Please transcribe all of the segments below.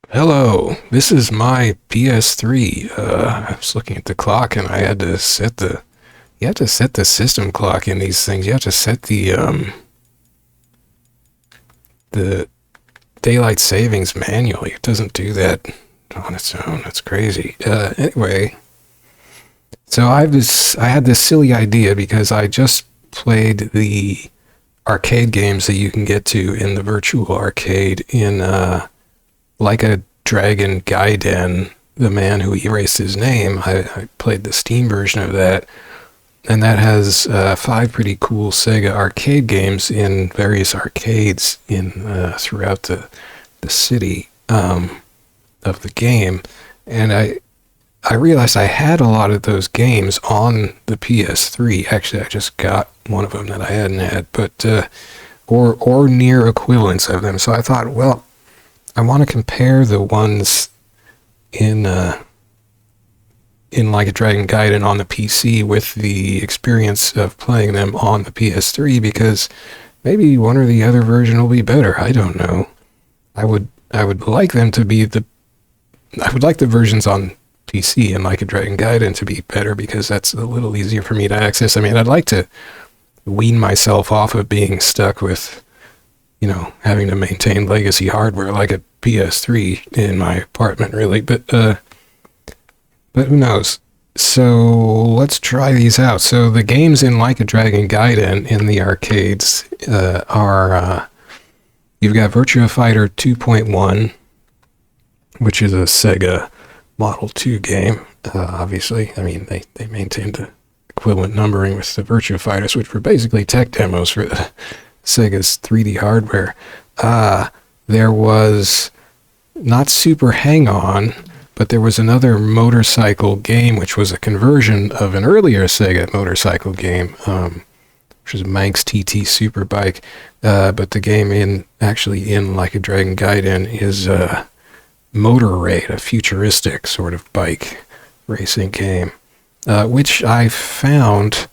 Hello, this is my PS3. I was looking at the clock and I had to set you have to set the system clock in these things. You have to set the daylight savings manually. It doesn't do that on its own. That's crazy. Anyway, so I had this silly idea because I just played the arcade games that you can get to in the virtual arcade in like a Dragon Gaiden, the man who erased his name. I played the Steam version of that, and that has 5 pretty cool Sega arcade games in various arcades in throughout the city of the game. And I realized I had a lot of those games on the PS3. Actually, I just got one of them that I hadn't had, but or near equivalents of them. So I thought, well, I want to compare the ones in like a Dragon Gaiden on the PC with the experience of playing them on the PS3, because maybe one or the other version will be better. I don't know. I would like them to be I would like the versions on PC and like a Dragon Gaiden to be better, because that's a little easier for me to access. I mean, I'd like to wean myself off of being stuck with, having to maintain legacy hardware like a PS3 in my apartment, really. But who knows? So let's try these out. So the games in Like a Dragon Gaiden in the arcades are you've got Virtua Fighter 2.1, which is a Sega Model 2 game. Obviously, I mean they maintained the equivalent numbering with the Virtua Fighters, which were basically tech demos for the Sega's 3D hardware. There was not Super Hang-On, but there was another motorcycle game, which was a conversion of an earlier Sega motorcycle game, which was Manx TT Superbike. But the game in Like a Dragon Gaiden is Motor Raid, a futuristic sort of bike racing game, which I found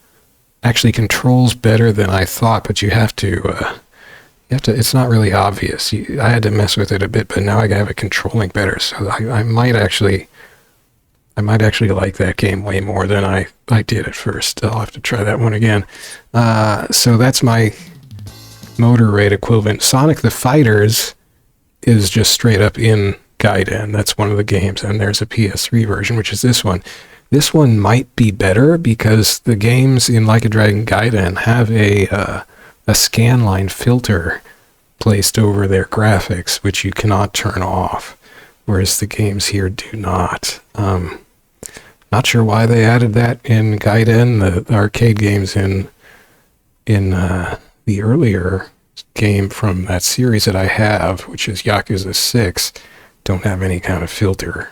actually controls better than I thought, but you have to, it's not really obvious. I had to mess with it a bit, but now I have it controlling better, so I might actually like that game way more than I did at first. I'll have to try that one again. So that's my Motor Raid equivalent. Sonic the Fighters is just straight up in Gaiden. That's one of the games, and there's a PS3 version, which is this one. This one might be better because the games in Like a Dragon Gaiden have a scanline filter placed over their graphics, which you cannot turn off, whereas the games here do not. Not sure why they added that in Gaiden. The arcade games in the earlier game from that series that I have, which is Yakuza 6, don't have any kind of filter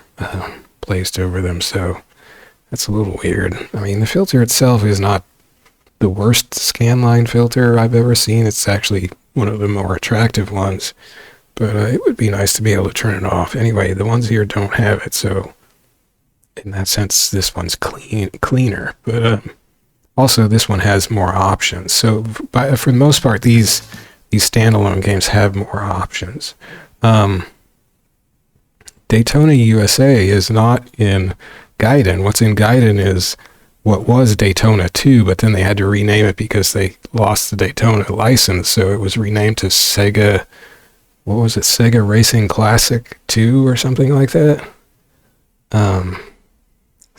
placed over them, so that's a little weird. I mean, the filter itself is not the worst scanline filter I've ever seen. It's actually one of the more attractive ones, but it would be nice to be able to turn it off. Anyway, the ones here don't have it, so in that sense, this one's cleaner. But also, this one has more options. So for the most part, these standalone games have more options. Daytona USA is not in Gaiden. What's in Gaiden is what was Daytona 2, but then they had to rename it because they lost the Daytona license, so it was renamed to Sega, what was it, Sega Racing Classic 2 or something like that? So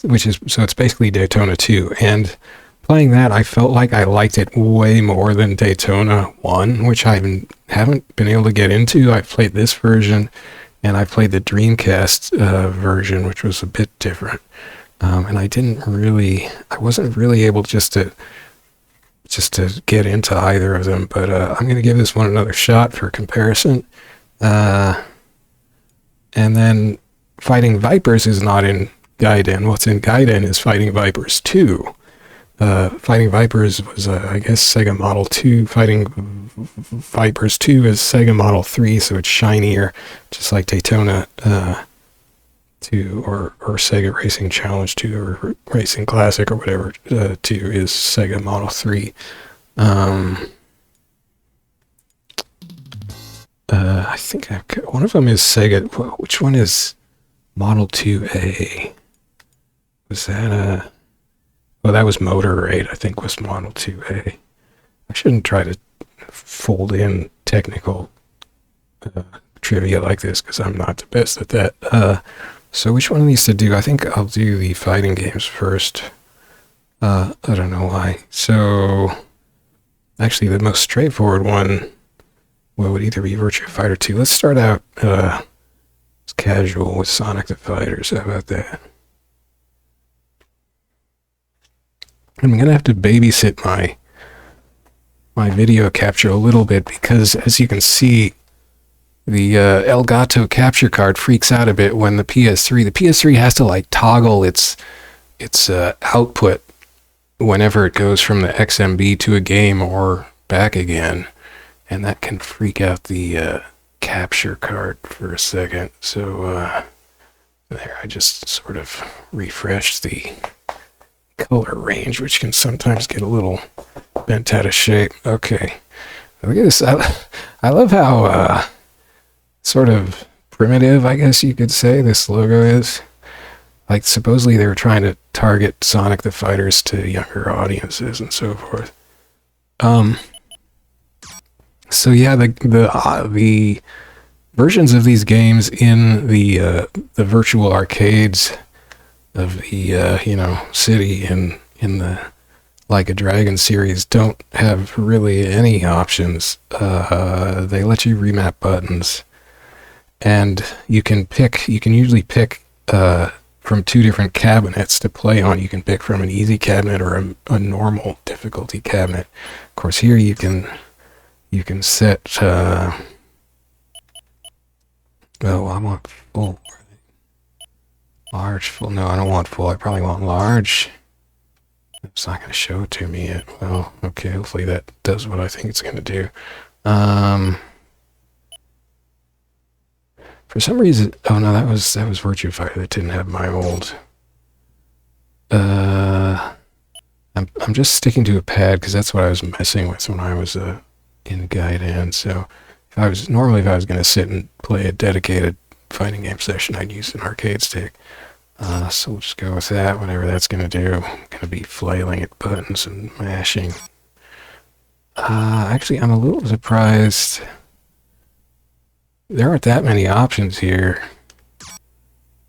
it's basically Daytona 2, and playing that, I felt like I liked it way more than Daytona 1, which I haven't been able to get into. I played this version, and I played the Dreamcast version, which was a bit different. And I wasn't really able just to get into either of them, but I'm going to give this one another shot for comparison. And then Fighting Vipers is not in Gaiden. What's in Gaiden is Fighting Vipers 2. Fighting Vipers was, I guess, Sega Model 2. Fighting Vipers 2 is Sega Model 3, so it's shinier, just like Daytona 2 or Sega Racing Challenge 2 or Racing Classic or whatever 2 is Sega Model 3. I think I've got, one of them is Sega. Which one is Model 2A? Was that oh, that was Motor Raid, I think was Model 2A. I shouldn't try to fold in technical trivia like this because I'm not the best at that. So which one of these to do? I think I'll do the fighting games first. I don't know why. So actually the most straightforward one, well, would either be Virtua Fighter 2. Let's start out casual with Sonic the Fighters. How about that? I'm gonna have to babysit my video capture a little bit because, as you can see, the Elgato capture card freaks out a bit when the PS3 has to like toggle its output whenever it goes from the XMB to a game or back again, and that can freak out the capture card for a second. So there, I just sort of refreshed the color range, which can sometimes get a little bent out of shape. Okay, look at this. I love how sort of primitive, I guess you could say, this logo is. Like, supposedly they were trying to target Sonic the Fighters to younger audiences and so forth. So yeah, the versions of these games in the virtual arcades of the city in the Like a Dragon series don't have really any options. They let you remap buttons, and you can usually pick from two different cabinets to play on. You can pick from an easy cabinet or a normal difficulty cabinet. Of course, here you can set oh, I want full. Large, full. No, I don't want full. I probably want large. It's not going to show it to me yet. Well, okay, hopefully that does what I think it's going to do. For some reason, oh no, that was Virtua Fighter that didn't have my old. I'm just sticking to a pad because that's what I was messing with when I was in Gaiden. So if I was going to sit and play a dedicated fighting game session, I'd use an arcade stick. So we'll just go with that, whatever that's going to do. I'm going to be flailing at buttons and mashing. Actually, I'm a little surprised. There aren't that many options here.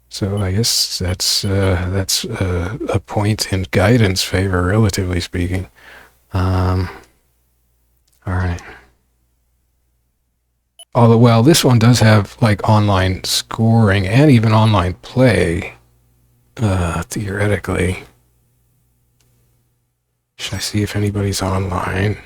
So I guess that's a point in Gaiden's favor, relatively speaking. All right. Although, well, this one does have like online scoring and even online play. Theoretically. Should I see if anybody's online?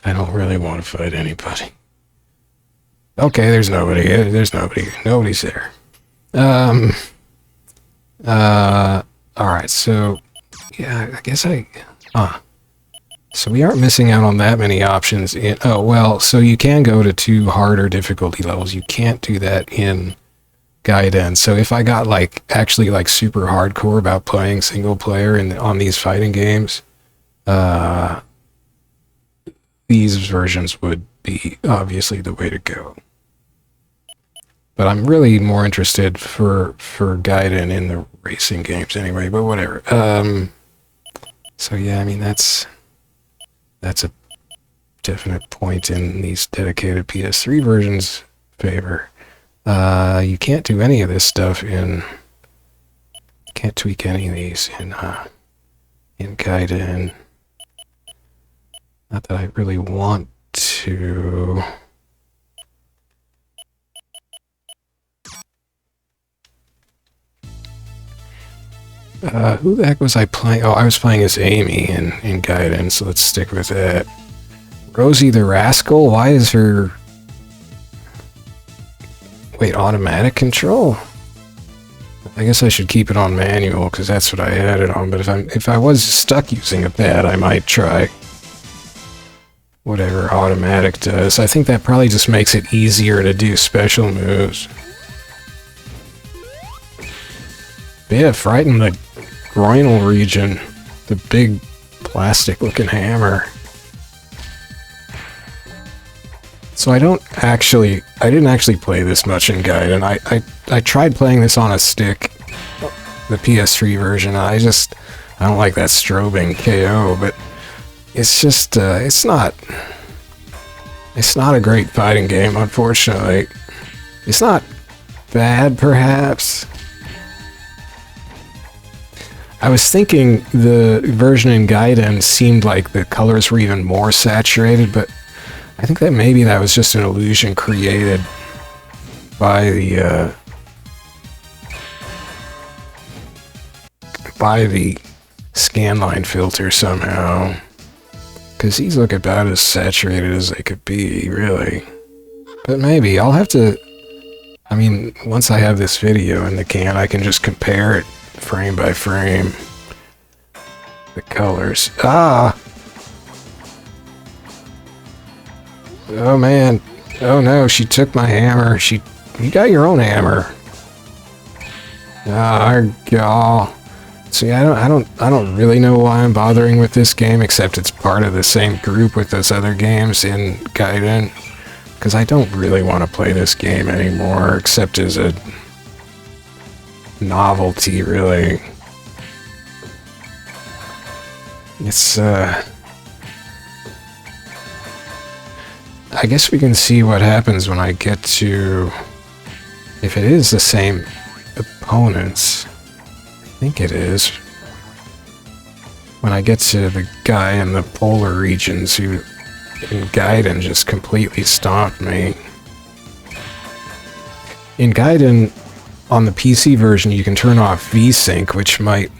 I don't really want to fight anybody. Okay, there's nobody. There's nobody. Nobody's there. Alright, so, yeah, I guess so we aren't missing out on that many options in, oh, well, so you can go to 2 harder difficulty levels. You can't do that in Gaiden. So if I got, like, actually, like, super hardcore about playing single player on these fighting games, these versions would be obviously the way to go. But I'm really more interested for Gaiden in the racing games anyway, but whatever. So yeah, I mean, that's a definite point in these dedicated PS3 versions' favor. You can't do any of this stuff can't tweak any of these in Gaiden. Not that I really want to. Who the heck was I playing? Oh, I was playing as Amy in Gaiden, so let's stick with that. Rosie the Rascal? Why is her... Wait, automatic control? I guess I should keep it on manual, because that's what I had it on, but if I was stuck using a pad, I might try whatever automatic does. I think that probably just makes it easier to do special moves. But yeah, right in the groinal region, the big plastic-looking hammer. So I didn't actually play this much in Gaiden. I tried playing this on a stick, the PS3 version. I don't like that strobing KO, but it's just, it's not a great fighting game, unfortunately. It's not bad, perhaps. I was thinking the version in Gaiden seemed like the colors were even more saturated, but I think that maybe that was just an illusion created by the scanline filter somehow. Because these look about as saturated as they could be, really. But maybe, I'll have to... I mean, once I have this video in the can, I can just compare it frame by frame. The colors. Ah! Oh man. Oh no, she took my hammer. You got your own hammer. Ah, God. See, I don't really know why I'm bothering with this game, except it's part of the same group with those other games in Gaiden. Because I don't really want to play this game anymore, except as a novelty, really. It's, I guess we can see what happens when I get to... If it is the same opponents... I think it is. When I get to the guy in the polar regions who in Gaiden just completely stomped me. In Gaiden, on the PC version, you can turn off VSync, which might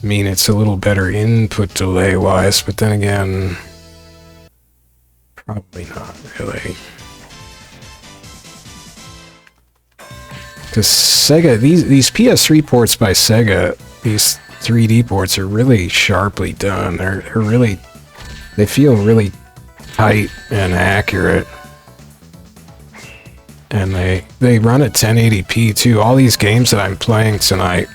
mean it's a little better input delay-wise, but then again, probably not really. Because Sega, these PS3 ports by Sega, these 3D ports are really sharply done. They're really, they feel really tight and accurate. And they run at 1080p too. All these games that I'm playing tonight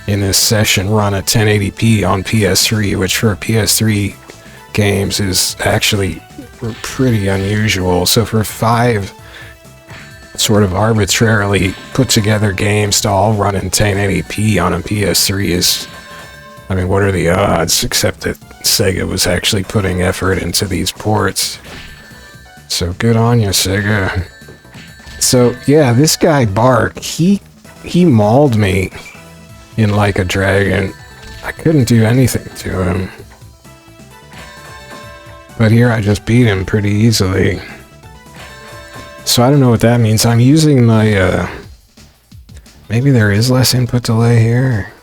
in this session run at 1080p on PS3, which for PS3 games is actually pretty unusual. So for 5 sort of arbitrarily put together games to all run in 1080p on a PS3 is, I mean, what are the odds? Except that Sega was actually putting effort into these ports. So good on you, Sega. So yeah, this guy Bark, he mauled me in Like a Dragon. I couldn't do anything to him. But here I just beat him pretty easily. So I don't know what that means. I'm using my, maybe there is less input delay here.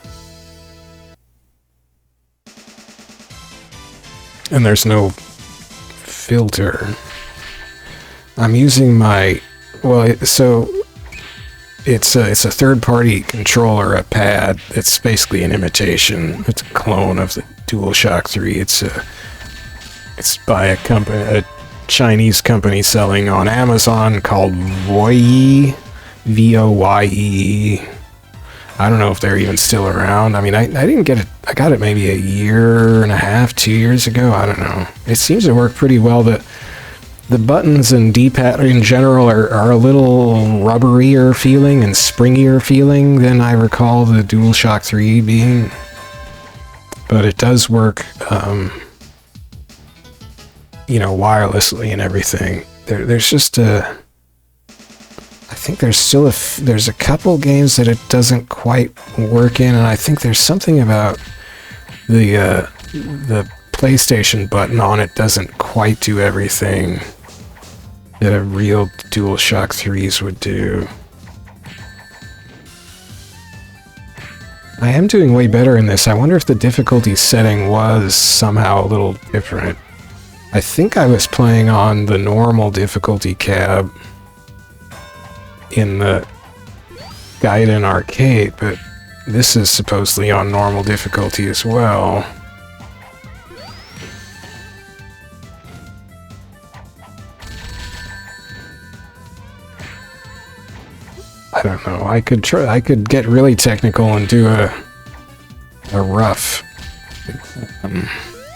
And there's no filter. I'm using my, well, so it's a third-party controller, a pad. It's basically an imitation. It's a clone of the DualShock 3. It's by a company, a Chinese company selling on Amazon called Voye, V-O-Y-E. I don't know if they're even still around. I mean, I didn't get it. I got it maybe a year and a half, 2 years ago. I don't know. It seems to work pretty well. The buttons and D-pad in general are a little rubberier feeling and springier feeling than I recall the DualShock 3 being. But it does work, you know, wirelessly and everything. There's just a... I think there's still there's a couple games that it doesn't quite work in, and I think there's something about the PlayStation button on it doesn't quite do everything that a real DualShock 3s would do. I am doing way better in this. I wonder if the difficulty setting was somehow a little different. I think I was playing on the normal difficulty cab in the Gaiden arcade, but this is supposedly on normal difficulty as well. I don't know. I could try. I could get really technical and do a rough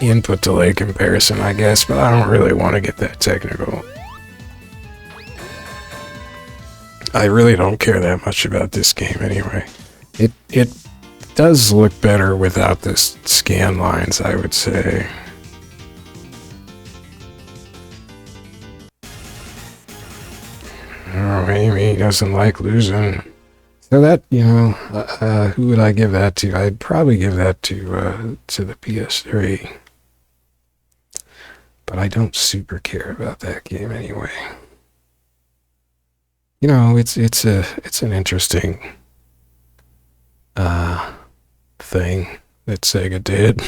input delay comparison, I guess, but I don't really want to get that technical. I really don't care that much about this game anyway. It does look better without the scan lines, I would say. Oh, Amy doesn't like losing. So that, you know, who would I give that to? I'd probably give that to the PS3. But I don't super care about that game anyway. You know, it's an interesting thing that Sega did.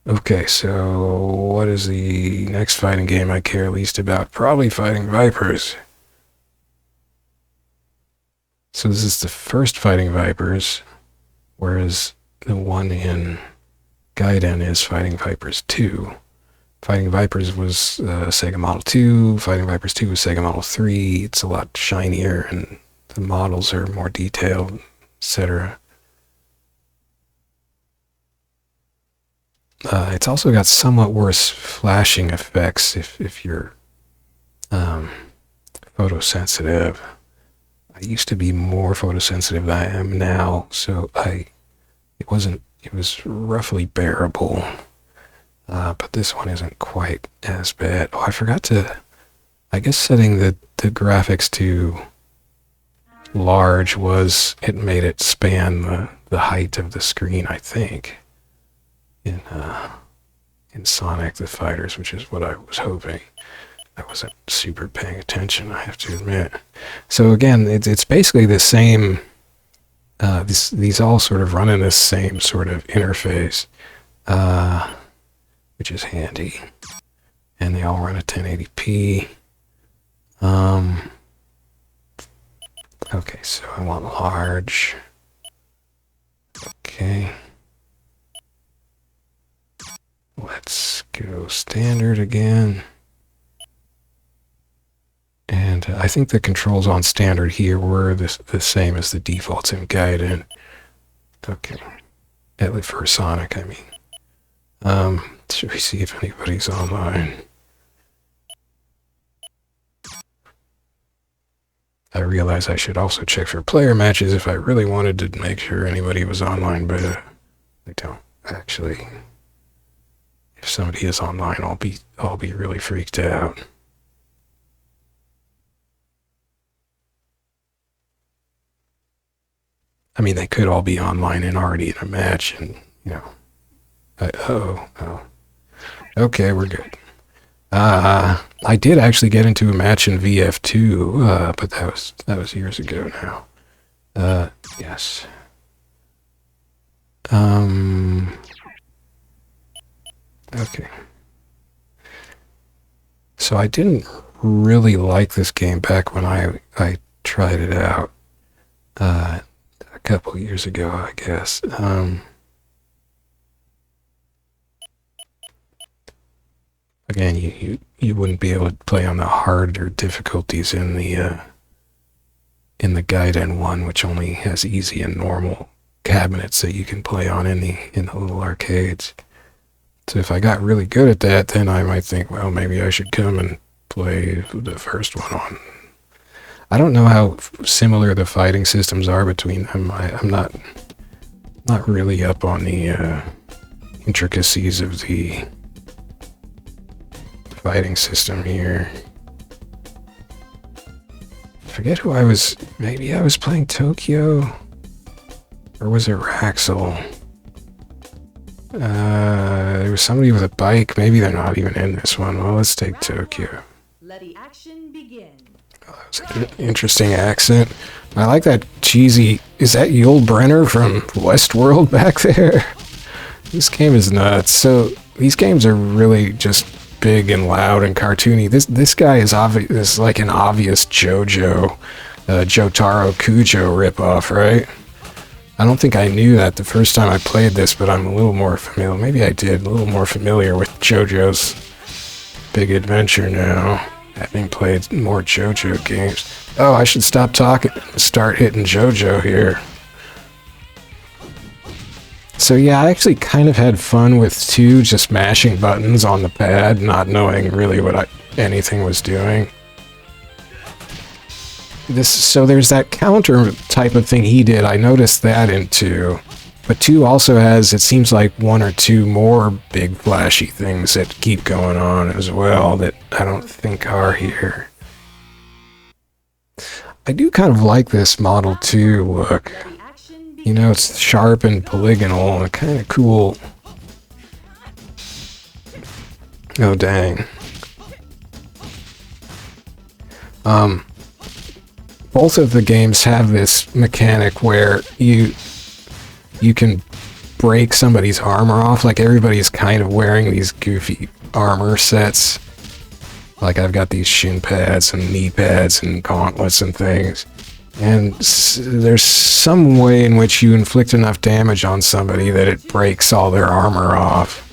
Okay, so what is the next fighting game I care least about? Probably Fighting Vipers. So this is the first Fighting Vipers, whereas the one in Gaiden is Fighting Vipers 2. Fighting Vipers was Sega Model 2, Fighting Vipers 2 was Sega Model 3. It's a lot shinier and the models are more detailed, etc. It's also got somewhat worse flashing effects if you're photosensitive. I used to be more photosensitive than I am now, so it was roughly bearable. But this one isn't quite as bad. Oh, I forgot to, I guess setting the graphics to large it made it span the height of the screen, I think. In Sonic the Fighters, which is what I was hoping. I wasn't super paying attention, I have to admit. So again, it's basically the same. These all sort of run in this same sort of interface, which is handy, and they all run at 1080p. Okay, so I want large. Okay. Let's go standard again. And I think the controls on standard here were the same as the defaults in Gaiden. Okay. At least for Sonic, I mean. Should we see if anybody's online? I realize I should also check for player matches if I really wanted to make sure anybody was online, but I don't actually. If somebody is online, I'll be really freaked out. I mean, they could all be online and already in a match, and you know. Oh. Okay, we're good. I did actually get into a match in VF2, but that was years ago now. Yes. Okay. So I didn't really like this game back when I tried it out a couple years ago, I guess. Again, you wouldn't be able to play on the harder difficulties in the Gaiden one, which only has easy and normal cabinets that you can play on in the little arcades. So if I got really good at that, then I might think, well, maybe I should come and play the first one on. I don't know how similar the fighting systems are between them. I'm not really up on the intricacies of the fighting system here. I forget who I was. Maybe I was playing Tokyo, or was it Raxel? There was somebody with a bike. Maybe they're not even in this one. Well, let's take Tokyo. Let the action begin. Oh, that was an interesting accent. I like that cheesy. Is that Yul Brynner from Westworld back there? This game is nuts. So these games are really just big and loud and cartoony. This guy is like an obvious JoJo, Jotaro Kujo ripoff, right? I don't think I knew that the first time I played this, but I'm a little more familiar. Maybe I did. A little more familiar with JoJo's Big Adventure now. having played more JoJo games. Oh, I should stop talking and start hitting JoJo here. So yeah, I actually kind of had fun with 2, just mashing buttons on the pad, not knowing really what anything was doing. So there's that counter type of thing he did. I noticed that in 2. But 2 also has, it seems like, 1 or 2 more big flashy things that keep going on as well that I don't think are here. I do kind of like this Model 2 look. You know, it's sharp and polygonal and kind of cool. Oh, dang. Both of the games have this mechanic where you can break somebody's armor off. Like, everybody's kind of wearing these goofy armor sets. Like, I've got these shin pads and knee pads and gauntlets and things. And there's some way in which you inflict enough damage on somebody that it breaks all their armor off.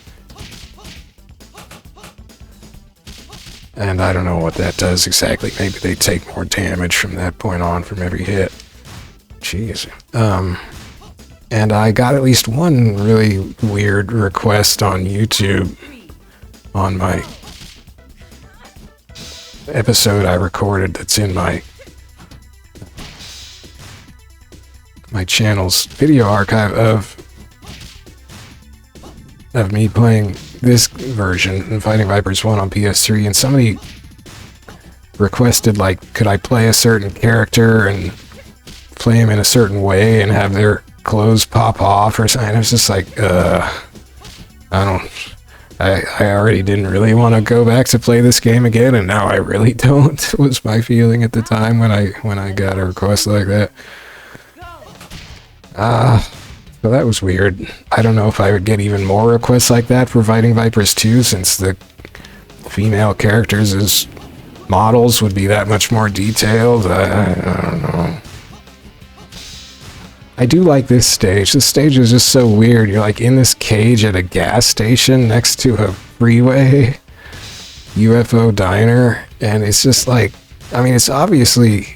And I don't know what that does exactly. Maybe they take more damage from that point on from every hit. Jeez. And I got at least one really weird request on YouTube on my episode I recorded that's in my channel's video archive of me playing this version, Fighting Vipers 1 on PS3, and somebody requested, like, could I play a certain character and play him in a certain way and have their clothes pop off or something. I was just like, I already didn't really want to go back to play this game again, and now I really don't, was my feeling at the time when I got a request like that. So that was weird. I don't know if I would get even more requests like that for Fighting Vipers 2, since the female characters as models would be that much more detailed. I don't know. I do like this stage. This stage is just so weird. You're like in this cage at a gas station next to a freeway UFO diner, and it's just like, I mean, it's obviously,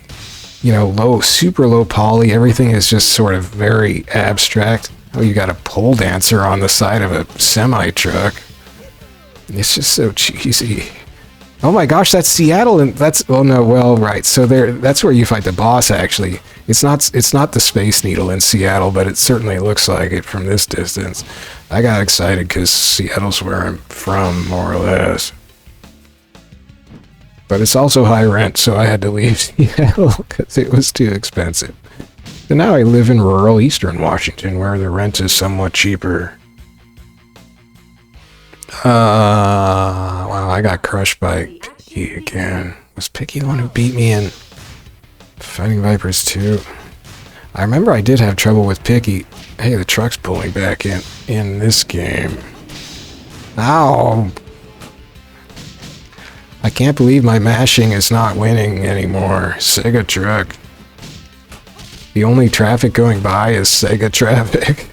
you know, super low poly. Everything is just sort of very abstract. Oh, you got a pole dancer on the side of a semi-truck. It's just so cheesy. Oh my gosh, that's Seattle, and that's, oh no, well, right. So that's where you fight the boss, actually. It's not the Space Needle in Seattle, but it certainly looks like it from this distance. I got excited because Seattle's where I'm from, more or less. But it's also high rent, so I had to leave Seattle because it was too expensive. And now I live in rural eastern Washington, where the rent is somewhat cheaper. Wow, I got crushed by Picky again. Was Picky the one who beat me in Fighting Vipers 2? I remember I did have trouble with Picky. Hey, the truck's pulling back in this game. Ow! I can't believe my mashing is not winning anymore. Sega truck. The only traffic going by is Sega traffic.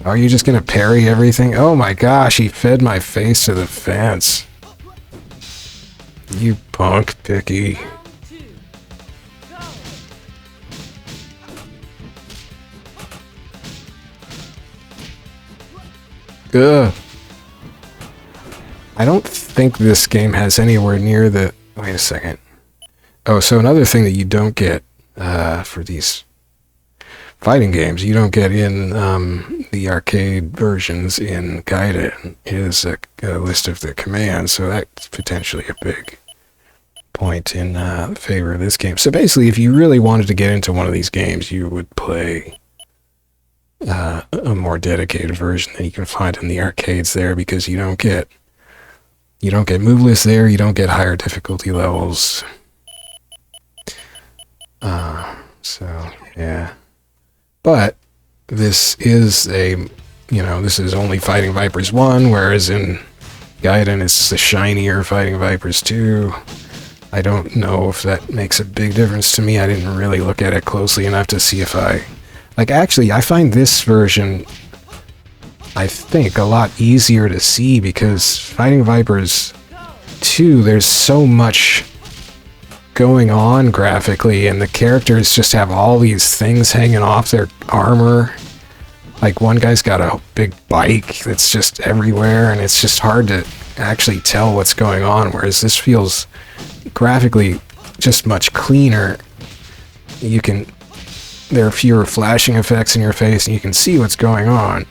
Are you just gonna parry everything? Oh my gosh, he fed my face to the fence. You punk, Picky. Ugh. I don't think this game has anywhere near the... Wait a second. Oh, so another thing that you don't get for these fighting games, you don't get in the arcade versions in Gaiden, is a list of the commands, so that's potentially a big point in favor of this game. So basically, if you really wanted to get into one of these games, you would play a more dedicated version that you can find in the arcades there, because you don't get move lists there, you don't get higher difficulty levels. So, yeah. But this is this is only Fighting Vipers 1, whereas in Gaiden it's the shinier Fighting Vipers 2. I don't know if that makes a big difference to me. I didn't really look at it closely enough to see if actually, I find this version, I think, a lot easier to see, because Fighting Vipers FV2, there's so much going on graphically, and the characters just have all these things hanging off their armor. Like, one guy's got a big bike that's just everywhere, and it's just hard to actually tell what's going on, whereas this feels graphically just much cleaner. There are fewer flashing effects in your face, and you can see what's going on.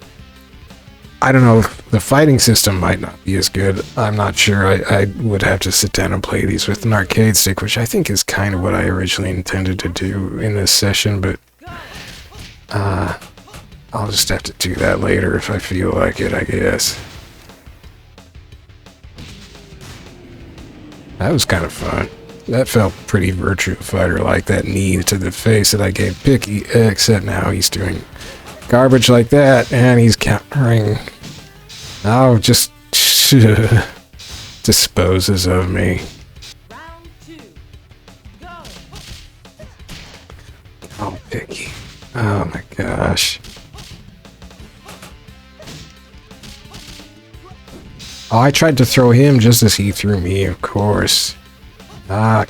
I don't know, the fighting system might not be as good. I'm not sure. I would have to sit down and play these with an arcade stick, which I think is kind of what I originally intended to do in this session, but I'll just have to do that later if I feel like it, I guess. That was kind of fun. That felt pretty Virtua Fighter, like that knee to the face that I gave Picky, except now he's doing garbage like that, and he's countering. Oh, just disposes of me. Round 2. Go. Oh, Picky. Oh my gosh. Oh, I tried to throw him just as he threw me, of course. Oh,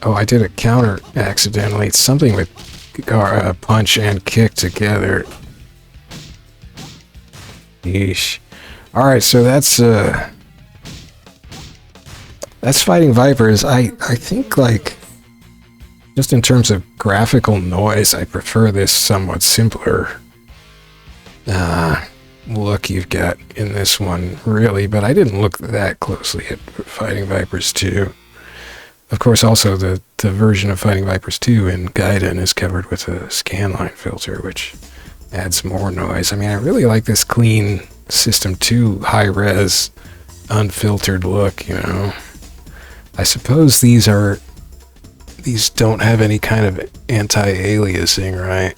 I did a counter accidentally. It's something with punch and kick together. Yeesh. Alright, so that's Fighting Vipers. I think, like, just in terms of graphical noise, I prefer this somewhat simpler look you've got in this one, really, but I didn't look that closely at Fighting Vipers 2. Of course, also the version of Fighting Vipers 2 in Gaiden is covered with a scanline filter, which adds more noise. I mean, I really like this clean System 2 high-res, unfiltered look, you know. I suppose these don't have any kind of anti-aliasing, right?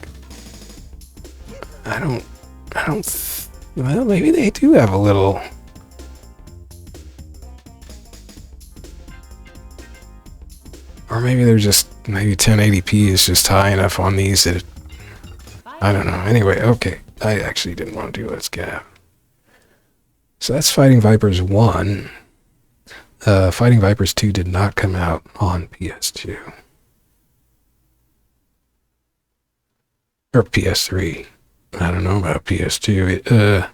Well, maybe they do have a little. Or maybe they're just, maybe 1080p is just high enough on these that I don't know. Anyway, okay. I actually didn't want to do Let's Gap. So that's Fighting Vipers 1. Fighting Vipers 2 did not come out on PS2. Or PS3. I don't know about PS2. I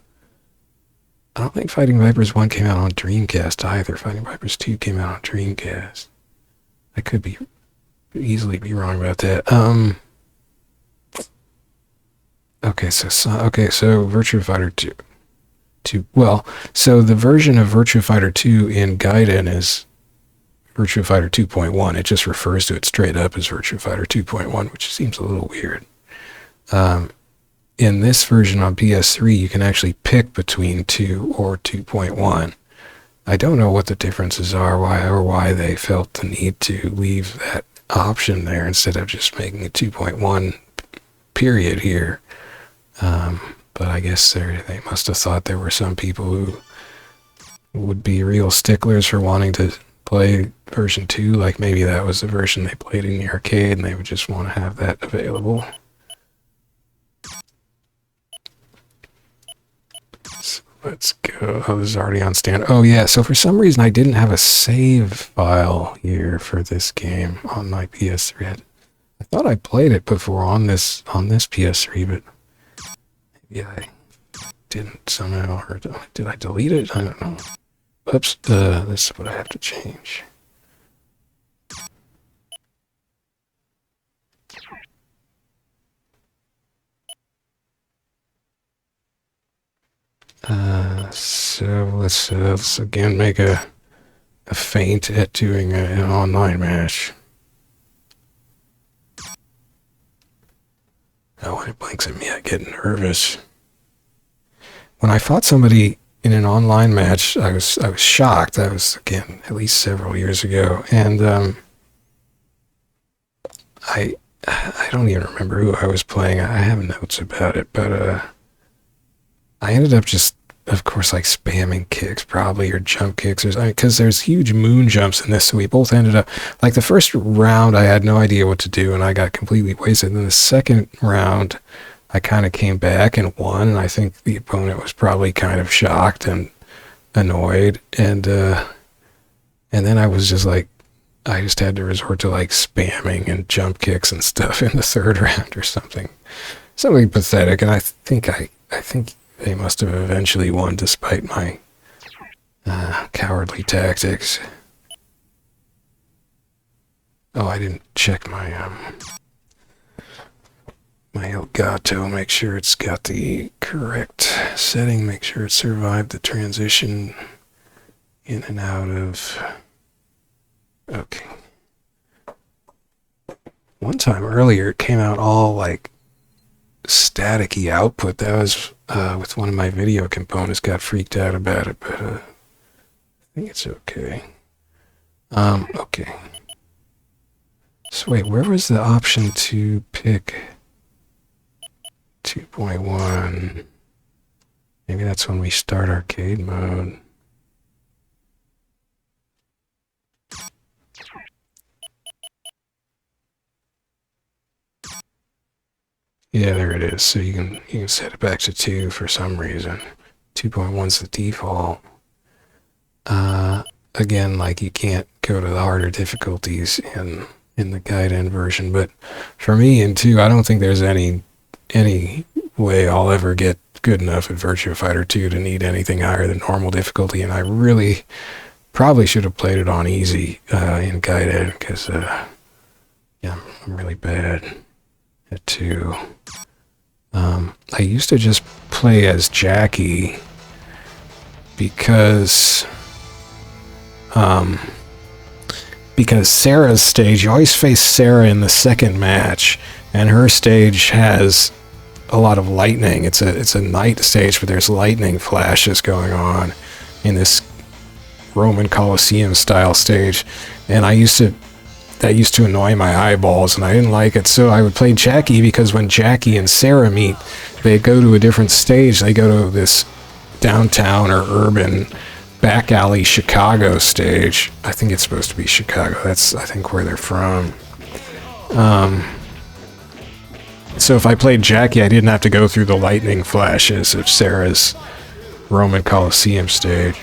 don't think Fighting Vipers 1 came out on Dreamcast either. Fighting Vipers 2 came out on Dreamcast. I could easily be wrong about that. Okay, so Virtua Fighter 2. Well, so the version of Virtua Fighter 2 in Gaiden is Virtua Fighter 2.1. It just refers to it straight up as Virtua Fighter 2.1, which seems a little weird. In this version on PS3, you can actually pick between 2 or 2.1. I don't know what the differences are, why they felt the need to leave that option there instead of just making a 2.1 period here. But I guess they must have thought there were some people who would be real sticklers for wanting to play version 2, like maybe that was the version they played in the arcade and they would just want to have that available. So let's go. Oh, this is already on stand. Oh yeah, so for some reason I didn't have a save file here for this game on my PS3. I thought I played it before on this PS3, but maybe I didn't somehow, or did I delete it? I don't know. Oops, this is what I have to change. So let's again make a feint at doing an online match. Oh, when it blinks at me, I get nervous. When I fought somebody in an online match, I was shocked. That was, again, at least several years ago, and I don't even remember who I was playing. I have notes about it, but I ended up just, of course, like spamming kicks probably, or jump kicks, or something, because there's huge moon jumps in this, so we both ended up, like the first round I had no idea what to do and I got completely wasted. And then the second round I kind of came back and won, and I think the opponent was probably kind of shocked, and annoyed, and then I was just like, I just had to resort to like spamming and jump kicks and stuff in the third round or something pathetic. And I think they must have eventually won despite my cowardly tactics. Oh, I didn't check my my Elgato, make sure it's got the correct setting, make sure it survived the transition in and out of... Okay. One time earlier, it came out all like staticky output. That was with one of my video components, got freaked out about it, but I think it's okay. Okay. So wait, where was the option to pick 2.1? Maybe that's when we start arcade mode. Yeah, there it is. So you can set it back to 2 for some reason. 2.1's the default. Again, like you can't go to the harder difficulties in the Gaiden version, but for me in 2, I don't think there's any way I'll ever get good enough at Virtua Fighter 2 to need anything higher than normal difficulty, and I really probably should have played it on easy in Gaiden, because yeah, I'm really bad at 2. I used to just play as Jackie because Sarah's stage, you always face Sarah in the second match, and her stage has a lot of lightning. It's a night stage, but there's lightning flashes going on in this Roman Colosseum style stage, and that used to annoy my eyeballs, and I didn't like it, so I would play Jackie, because when Jackie and Sarah meet, they go to a different stage. They go to this downtown or urban back alley Chicago stage. I think it's supposed to be Chicago. That's, I think, where they're from. So if I played Jackie, I didn't have to go through the lightning flashes of Sarah's Roman Colosseum stage.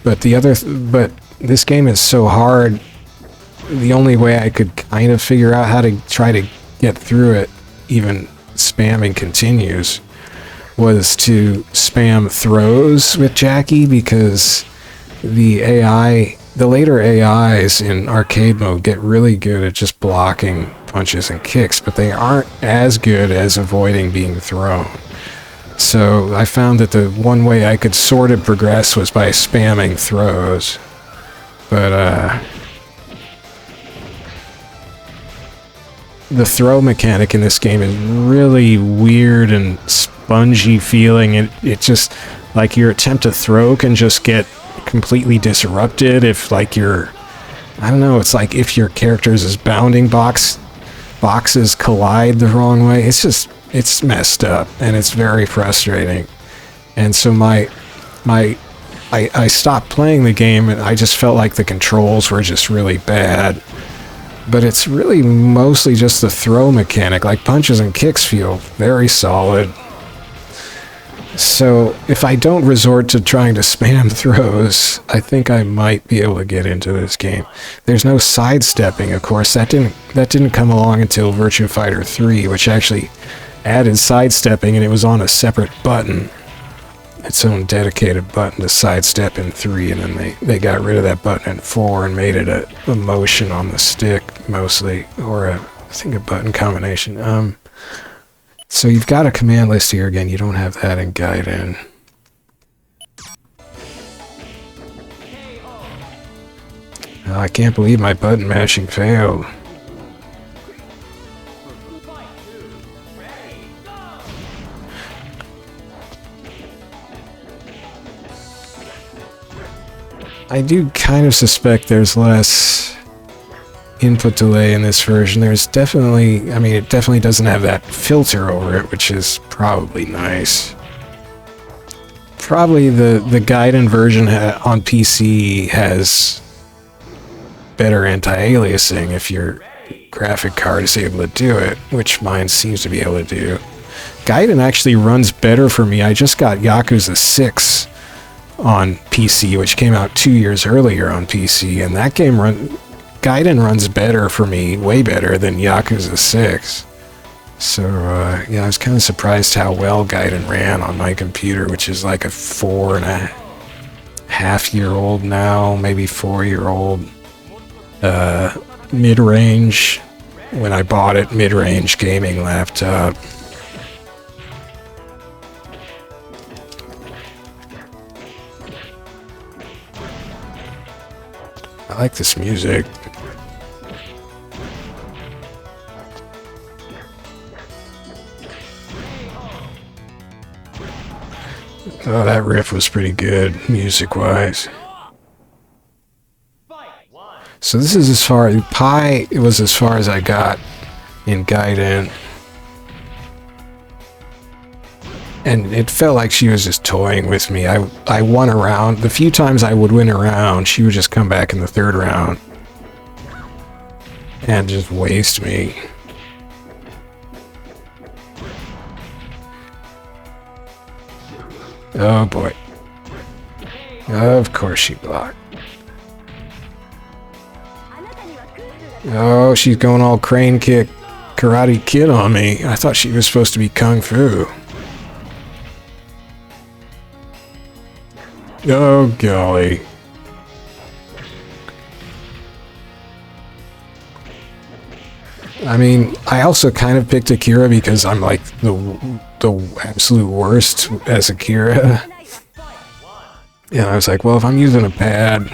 But this game is so hard. The only way I could kind of figure out how to try to get through it, even spamming continues, was to spam throws with Jackie, because the later AIs in arcade mode get really good at just blocking punches and kicks, but they aren't as good as avoiding being thrown. So I found that the one way I could sort of progress was by spamming throws. But the throw mechanic in this game is really weird and spongy feeling. It just, like, your attempt to throw can just get completely disrupted if, like, I don't know, it's like if your character's bounding boxes collide the wrong way. It's messed up, and it's very frustrating. And so I stopped playing the game, and I just felt like the controls were just really bad. But it's really mostly just the throw mechanic. Like, punches and kicks feel very solid. So if I don't resort to trying to spam throws, I think I might be able to get into this game. There's no sidestepping, of course. That didn't come along until Virtua Fighter 3, which actually added sidestepping, and it was on a separate button. Its own dedicated button to sidestep in 3, and then they got rid of that button in 4 and made it a motion on the stick, mostly, or I think a button combination. So you've got a command list here again. You don't have that in Gaiden. Oh, I can't believe my button mashing failed. I do kind of suspect there's less input delay in this version. There's definitely, I mean, it definitely doesn't have that filter over it, which is probably nice. Probably the Gaiden version on PC has better anti-aliasing if your graphic card is able to do it, which mine seems to be able to do. Gaiden actually runs better for me. I just got Yakuza 6 on PC, which came out 2 years earlier on PC, and that game Gaiden runs better for me, way better than Yakuza 6. So, yeah, I was kind of surprised how well Gaiden ran on my computer, which is like a 4.5-year-old now, maybe 4-year-old, mid-range, when I bought it, mid-range gaming laptop. I like this music. Oh, that riff was pretty good, music-wise. So this is as far as... Pi, it was as far as I got in Gaiden. And it felt like she was just toying with me. I won a round. The few times I would win a round, she would just come back in the third round and just waste me. Oh boy. Of course she blocked. Oh, she's going all crane kick, karate kid on me. I thought she was supposed to be kung fu. Oh, golly. I mean, I also kind of picked Akira because I'm like the absolute worst as Akira. And I was like, well, if I'm using a pad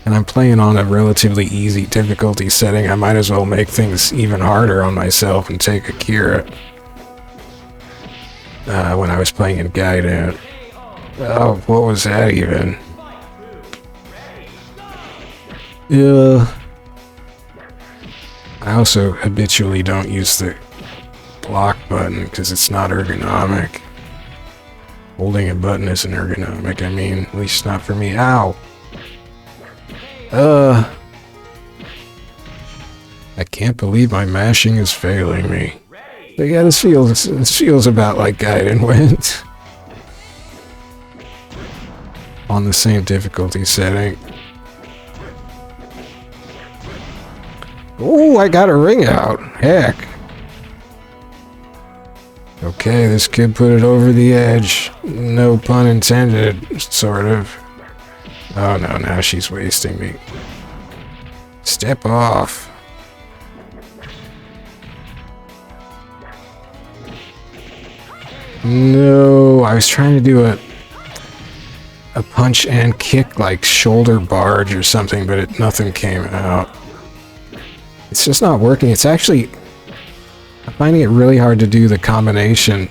and I'm playing on a relatively easy difficulty setting, I might as well make things even harder on myself and take Akira. When I was playing in Gaiden. Oh, what was that even? Yeah. I also habitually don't use the block button because it's not ergonomic. Holding a button isn't ergonomic, I mean, at least not for me. Ow! I can't believe my mashing is failing me. But yeah, this feels about like Gaiden went. On the same difficulty setting. Oh, I got a ring out. Heck. Okay, this kid put it over the edge. No pun intended, sort of. Oh no, now she's wasting me. Step off. No, I was trying to do a punch and kick like shoulder barge or something, but nothing came out. It's just not working. It's actually... I'm finding it really hard to do the combination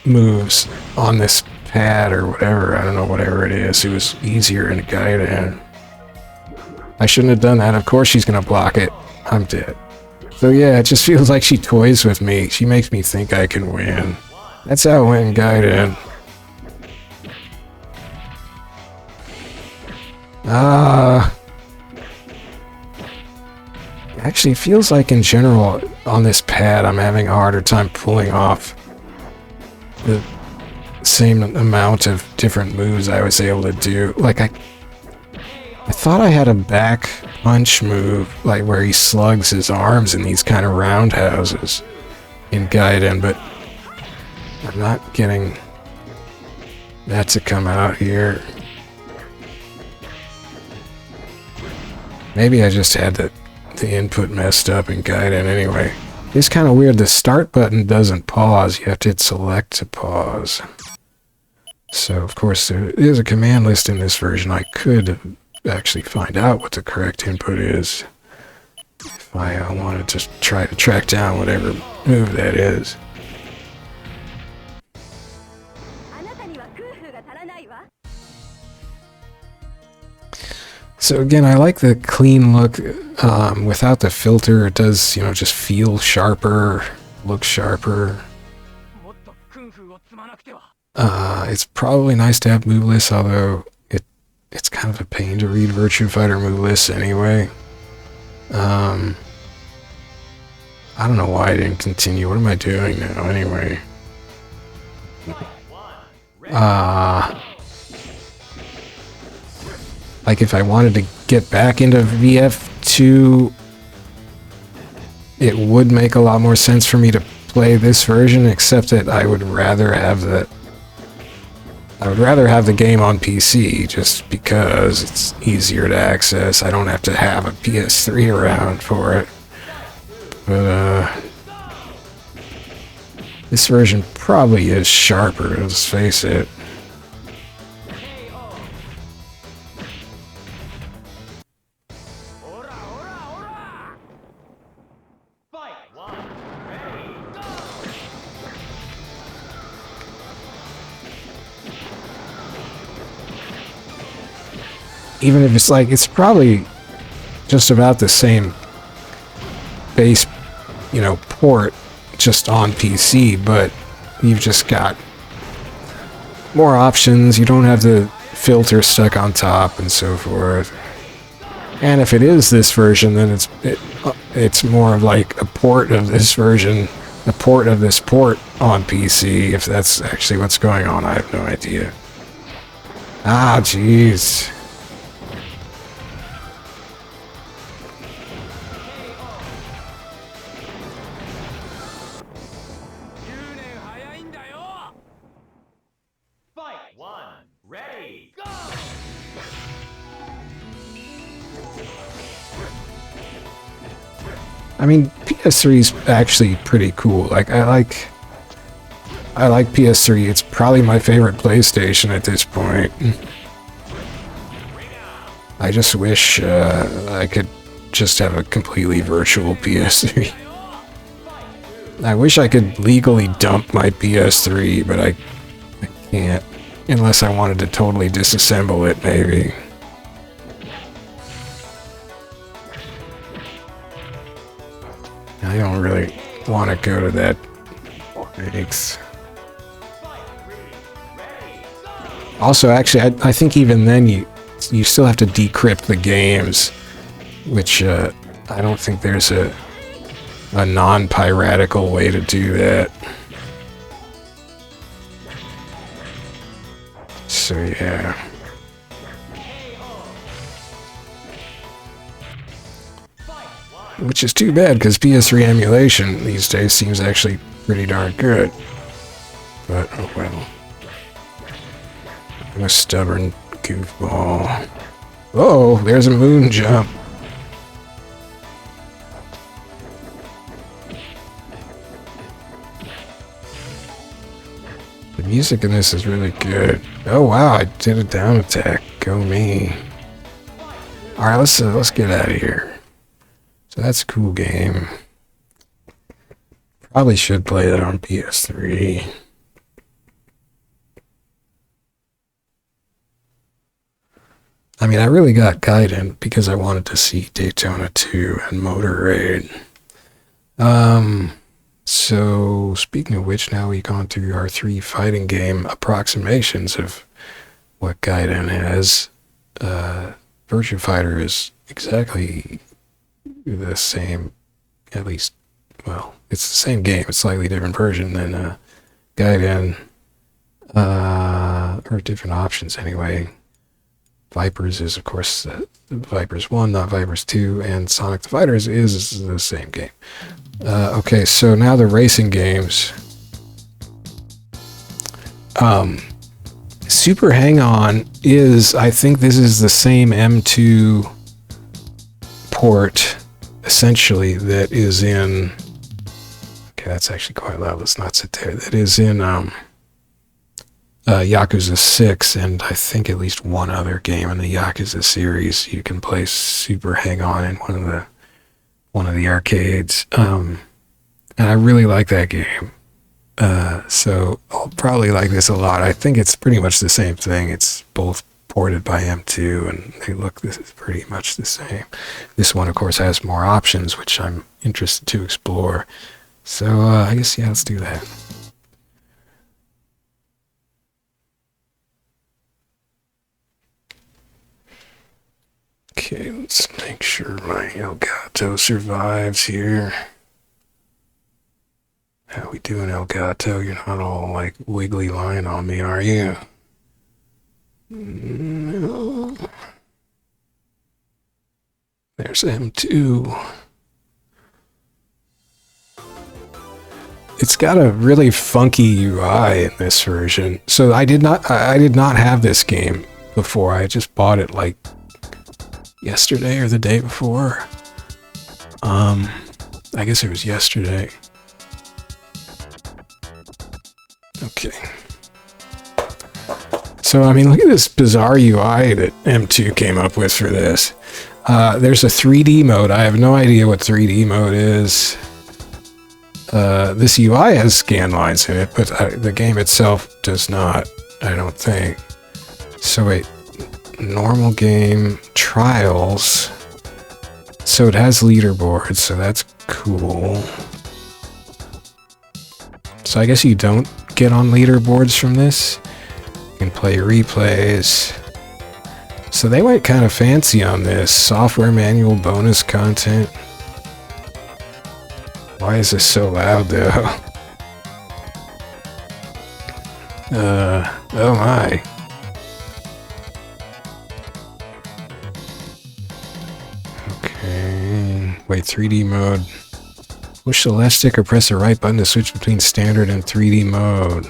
moves on this pad or whatever. I don't know, whatever it is. It was easier in Gaiden. I shouldn't have done that. Of course she's gonna block it. I'm dead. So yeah, it just feels like she toys with me. She makes me think I can win. That's how it went in Gaiden. Actually, it feels like in general on this pad I'm having a harder time pulling off the same amount of different moves I was able to do. Like I thought I had a back punch move, like where he slugs his arms in these kind of roundhouses in Gaiden, but I'm not getting that to come out here. Maybe I just had the input messed up in Gaiden anyway. It's kind of weird. The start button doesn't pause. You have to hit select to pause. So, of course, there is a command list in this version. I could actually find out what the correct input is if I wanted to try to track down whatever move that is. So again, I like the clean look without the filter. It does, you know, just feel sharper, look sharper. It's probably nice to have move lists, although it's kind of a pain to read Virtua Fighter move lists anyway. I don't know why I didn't continue. What am I doing now anyway? Like if I wanted to get back into VF2, it would make a lot more sense for me to play this version, except that I would rather have the game on PC just because it's easier to access. I don't have to have a PS3 around for it. But this version probably is sharper, let's face it. Even if it's like, it's probably just about the same base, you know, port, just on PC, but you've just got more options. You don't have the filter stuck on top and so forth. And if it is this version, then it's more of like a port of this version, a port of this port on PC. If that's actually what's going on, I have no idea. Ah, jeez. I mean, PS3 is actually pretty cool. Like, I like PS3. It's probably my favorite PlayStation at this point. I just wish I could just have a completely virtual PS3. I wish I could legally dump my PS3, but I can't. Unless I wanted to totally disassemble it, maybe. I don't really want to go to that. Thanks. Also, actually, I think even then you still have to decrypt the games, which I don't think there's a non-piratical way to do that. So yeah. Which is too bad, because PS3 emulation these days seems actually pretty darn good. But, oh well. I'm a stubborn goofball. Oh, there's a moon jump. The music in this is really good. Oh wow, I did a down attack. Go me. Alright, let's get out of here. So that's a cool game. Probably should play that on PS3. I mean, I really got Gaiden because I wanted to see Daytona 2 and Motor Raid. So speaking of which, now we've gone through our 3 fighting game approximations of what Gaiden has. Virtua Fighter is exactly the same, at least, well, it's the same game, it's a slightly different version than Gaiden, or different options anyway. Vipers is, of course, Vipers 1, not Vipers 2, and Sonic the Fighters is the same game. Okay, so now the racing games. Super Hang-On is, I think this is the same M2 port, essentially, that is in... Okay, that's actually quite loud, let's not sit there. That is in Yakuza 6, and I think at least one other game in the Yakuza series. You can play Super Hang-On in one of the arcades. And I really like that game. So I'll probably like this a lot. I think it's pretty much the same thing. It's both ported by M2, and this is pretty much the same. This one, of course, has more options, which I'm interested to explore. So I guess, yeah, let's do that. Okay, let's make sure my Elgato survives here. How we doing, Elgato? You're not all, like, wiggly lying on me, are you? No. There's M2. It's got a really funky UI in this version. So I did not have this game before. I just bought it like yesterday or the day before. I guess it was yesterday. Okay. So, I mean, look at this bizarre UI that M2 came up with for this. There's a 3D mode. I have no idea what 3D mode is. This UI has scan lines in it, but the game itself does not, I don't think. So wait, normal game, trials. So it has leaderboards, so that's cool. So I guess you don't get on leaderboards from this. You can play replays. So they went kind of fancy on this. Software manual bonus content. Why is this so loud though? Oh my. Okay, wait, 3D mode. Push the left stick or press the right button to switch between standard and 3D mode.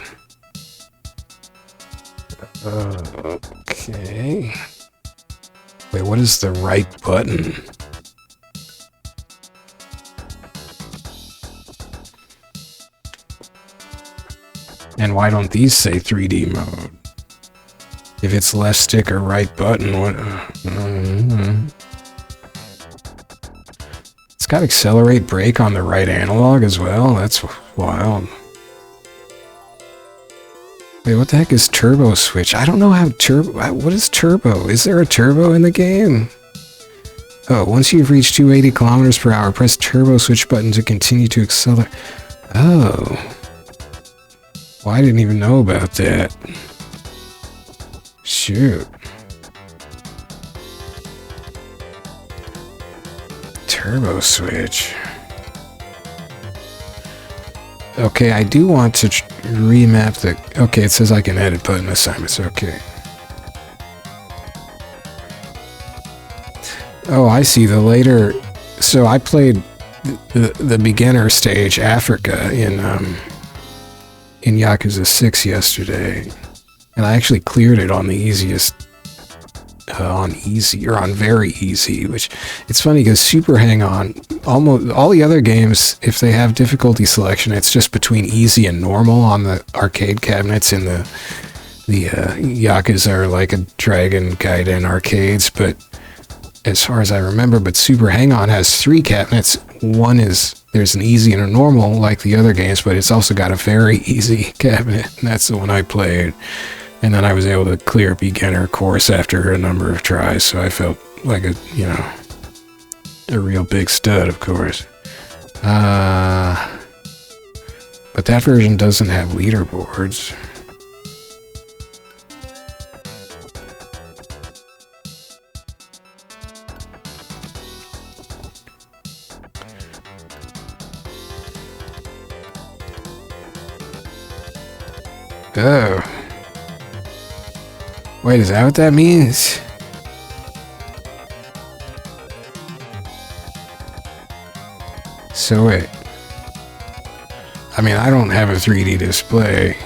Okay. Wait, what is the right button? And why don't these say 3D mode? If it's left stick or right button, what? It's got accelerate brake on the right analog as well. That's wild. Wait, what the heck is turbo switch? I don't know how turbo... What is turbo? Is there a turbo in the game? Oh, once you've reached 280 kilometers per hour, press turbo switch button to continue to accelerate. Oh. Well, I didn't even know about that. Shoot. Turbo switch. Okay, I do want to remap the... Okay, it says I can edit button assignments. Okay. Oh, I see. The later... So I played the beginner stage, Africa, in Yakuza 6 yesterday. And I actually cleared it on the easiest... on easy, or on very easy, which... It's funny, because Super Hang-On, almost all the other games, if they have difficulty selection, it's just between easy and normal on the arcade cabinets in the Yakuza are like a Dragon Gaiden arcades, but as far as I remember, but Super Hang-On has 3 cabinets. One is, there's an easy and a normal, like the other games, but it's also got a very easy cabinet, and that's the one I played. And then I was able to clear beginner course after a number of tries, so I felt like a, you know, a real big stud, of course. But that version doesn't have leaderboards. Oh. Wait, is that what that means? So wait. I mean, I don't have a 3D display.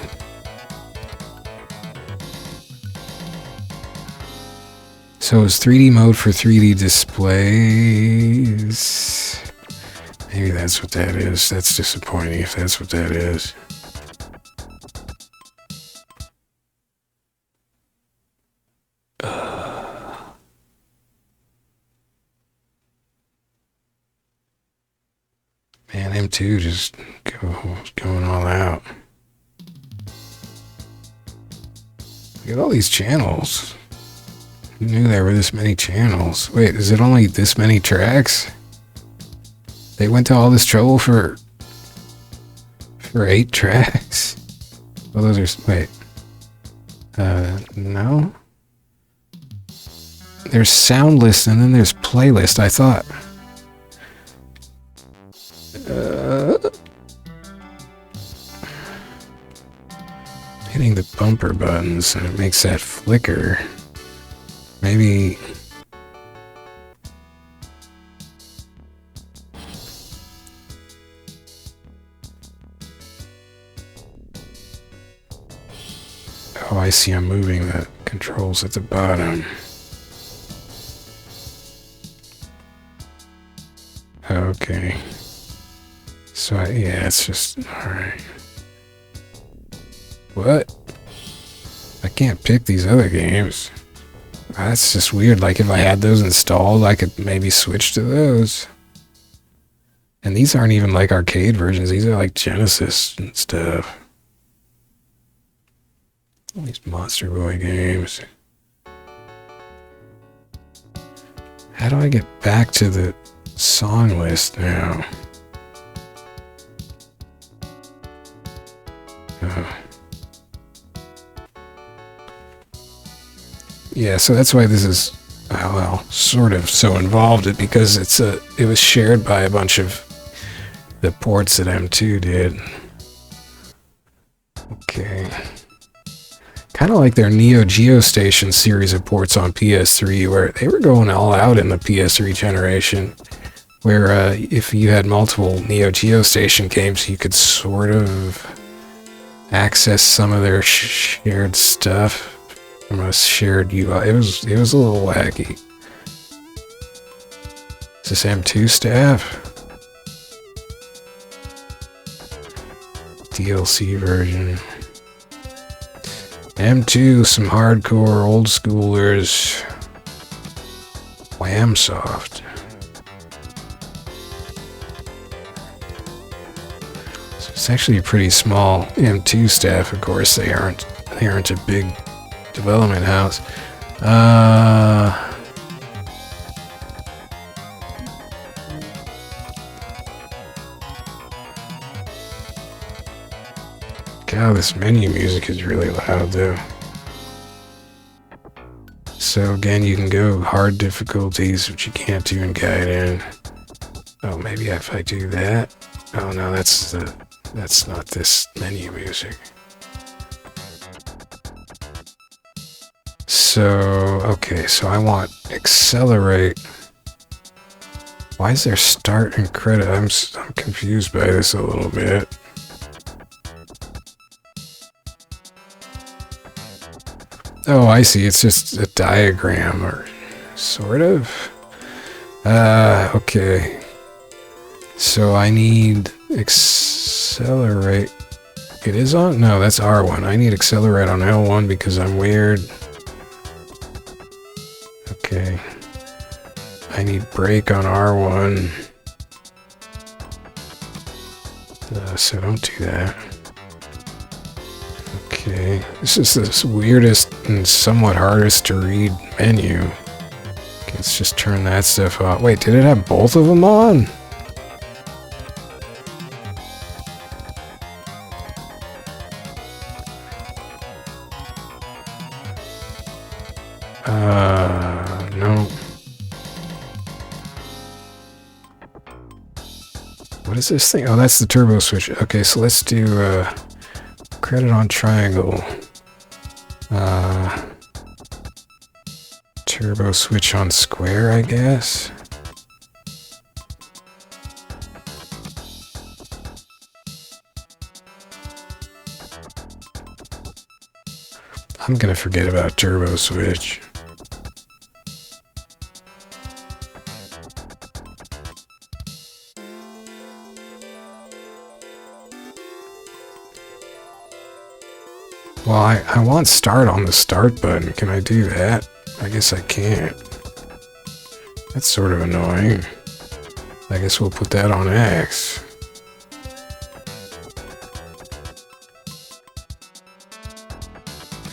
So is 3D mode for 3D displays? Maybe that's what that is. That's disappointing if that's what that is. Man, M2 just going all out. Look at all these channels. Who knew there were this many channels? Wait, is it only this many tracks? They went to all this trouble for 8 tracks? Well, those are... Wait. No? There's sound list and then there's playlist, I thought. Hitting the bumper buttons and it makes that flicker. Maybe... Oh, I see. I'm moving the controls at the bottom. Okay. So, yeah, it's just... Alright. What? I can't pick these other games. That's just weird. Like, if I had those installed, I could maybe switch to those. And these aren't even like arcade versions. These are like Genesis and stuff. All these Monster Boy games. How do I get back to the song list now? Yeah, so that's why this is, well, sort of so involved, because it was shared by a bunch of the ports that M2 did. Okay. Kind of like their Neo Geo Station series of ports on PS3, where they were going all out in the PS3 generation, where if you had multiple Neo Geo Station games, you could sort of access some of their shared stuff from a shared UI. It was a little wacky. Is this M2 staff? DLC version. M2, some hardcore old schoolers. Whamsoft. So it's actually a pretty small M2 staff. Of course, they aren't a big development house. God, this menu music is really loud, though. So again, you can go hard difficulties, which you can't do in Gaiden. Oh, maybe if I do that. Oh no, that's not this menu music. So okay, so I want accelerate. Why is there start and credit? I'm confused by this a little bit. Oh, I see. It's just a diagram, or sort of. Okay. So I need accelerate. It is on? No, that's R1. I need accelerate on L1 because I'm weird. Okay. I need brake on R1. So don't do that. Okay, this is the weirdest and somewhat hardest to read menu. Okay, let's just turn that stuff off. Wait, did it have both of them on? No. What is this thing? Oh, that's the turbo switch. Okay, so let's do, credit on triangle. Turbo switch on square, I guess. I'm gonna forget about turbo switch. Well, I want start on the start button. Can I do that? I guess I can't. That's sort of annoying. I guess we'll put that on X.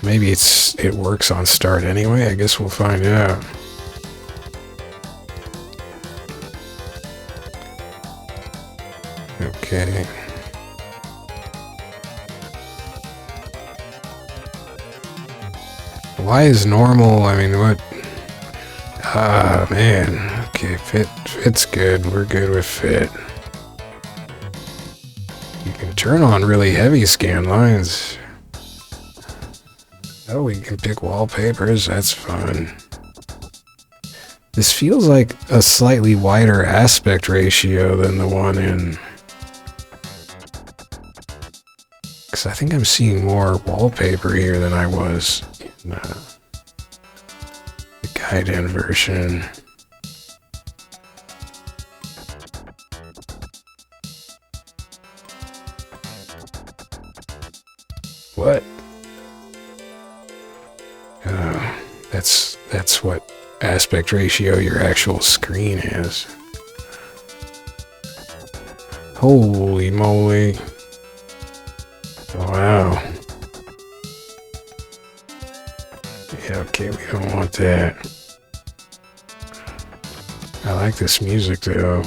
Maybe it works on start anyway. I guess we'll find out. Okay. Why is normal? I mean, what? Ah, man. Okay, fit's good. We're good with fit. You can turn on really heavy scan lines. Oh, we can pick wallpapers. That's fun. This feels like a slightly wider aspect ratio than the one in Because I think I'm seeing more wallpaper here than I was in the Gaiden version. What? That's what aspect ratio your actual screen is. Holy moly. Wow. Yeah, okay, we don't want that. I like this music though.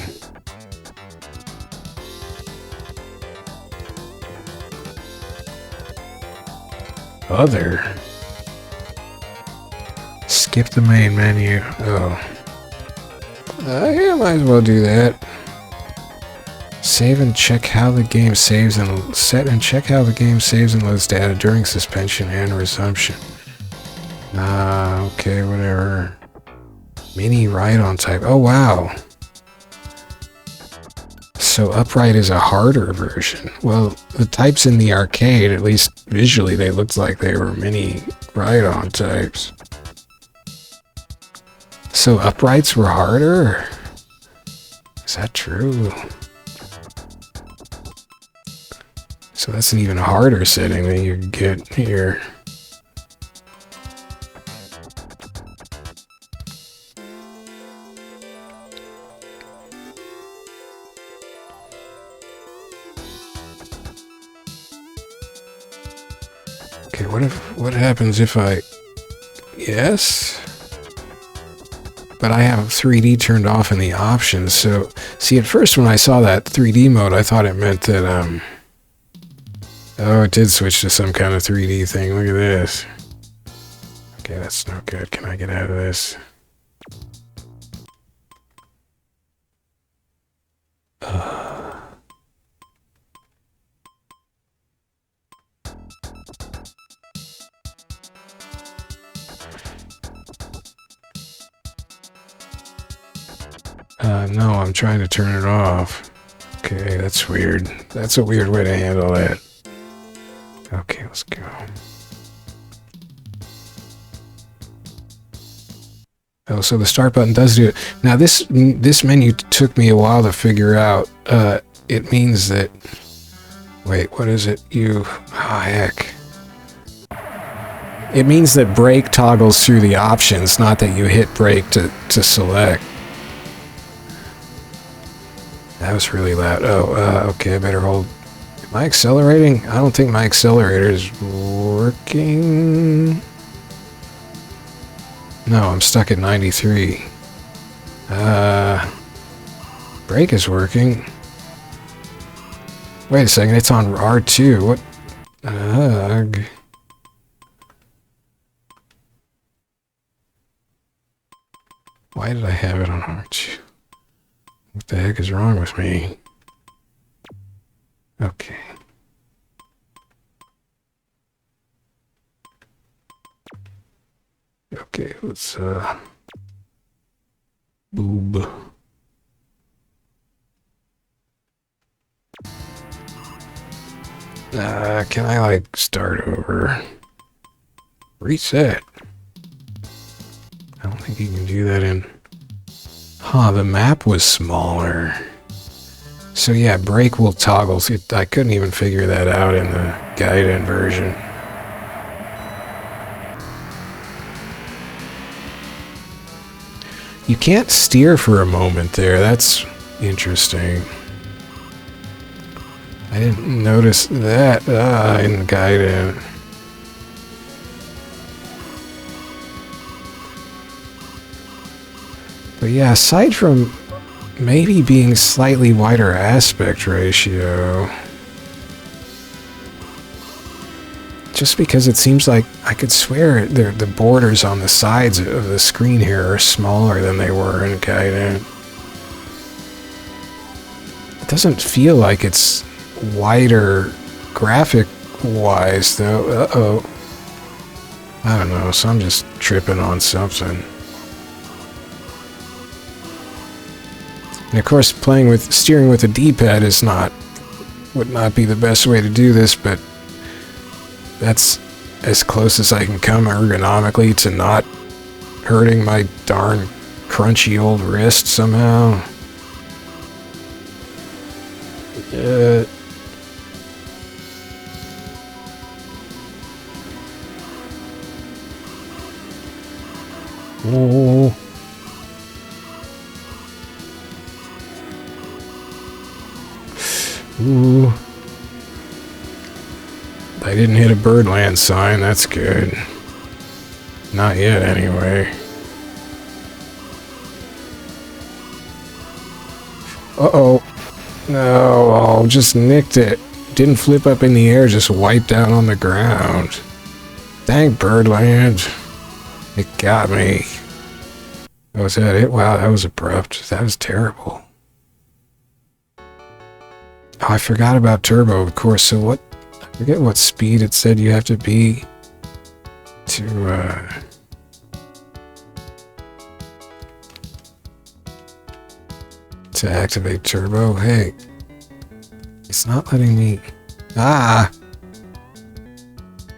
Other. Skip the main menu. Oh. Yeah, might as well do that. Save and check how the game saves and set and check how the game saves and loads data during suspension and resumption. Okay, whatever. Mini ride-on type. Oh, wow. So upright is a harder version. Well, the types in the arcade, at least visually, they looked like they were mini ride-on types. So uprights were harder? Is that true? So that's an even harder setting than you get here. Okay, what happens if I... Yes? But I have 3D turned off in the options, so... See, at first when I saw that 3D mode, I thought it meant that, Oh, it did switch to some kind of 3D thing. Look at this. Okay, that's no good. Can I get out of this? No, I'm trying to turn it off. Okay, that's weird. That's a weird way to handle that. Okay, let's go. Oh, so the start button does do it. Now this menu took me a while to figure out. It means that... Wait, what is it? Heck. It means that brake toggles through the options, not that you hit brake to select. That was really loud. Oh, okay, I better hold... Am I accelerating? I don't think my accelerator is working. No, I'm stuck at 93. Brake is working. Wait a second, it's on R2. What? Why did I have it on R2? What the heck is wrong with me? Okay. Okay, let's, boob. Can I, like, start over? Reset. I don't think you can do that in... Huh, the map was smaller. So yeah, brake will toggle. I couldn't even figure that out in the Gaiden version. You can't steer for a moment there. That's interesting. I didn't notice that in Gaiden. But yeah, aside from maybe being slightly wider aspect ratio, just because it seems like I could swear the borders on the sides of the screen here are smaller than they were in Gaiden. It doesn't feel like it's wider graphic-wise, though. Uh-oh. I don't know, so I'm just tripping on something. And of course, steering with a D-pad would not be the best way to do this, but That's as close as I can come ergonomically to not hurting my darn crunchy old wrist somehow. Oh. Ooh. I didn't hit a Birdland sign, that's good. Not yet, anyway. Uh-oh. No, oh, just nicked it. Didn't flip up in the air, just wiped out on the ground. Dang Birdland. It got me. Oh, was that it? Wow, that was abrupt. That was terrible. Oh, I forgot about turbo, of course. So what? I forget what speed it said you have to be to activate turbo. Hey, it's not letting me. Ah!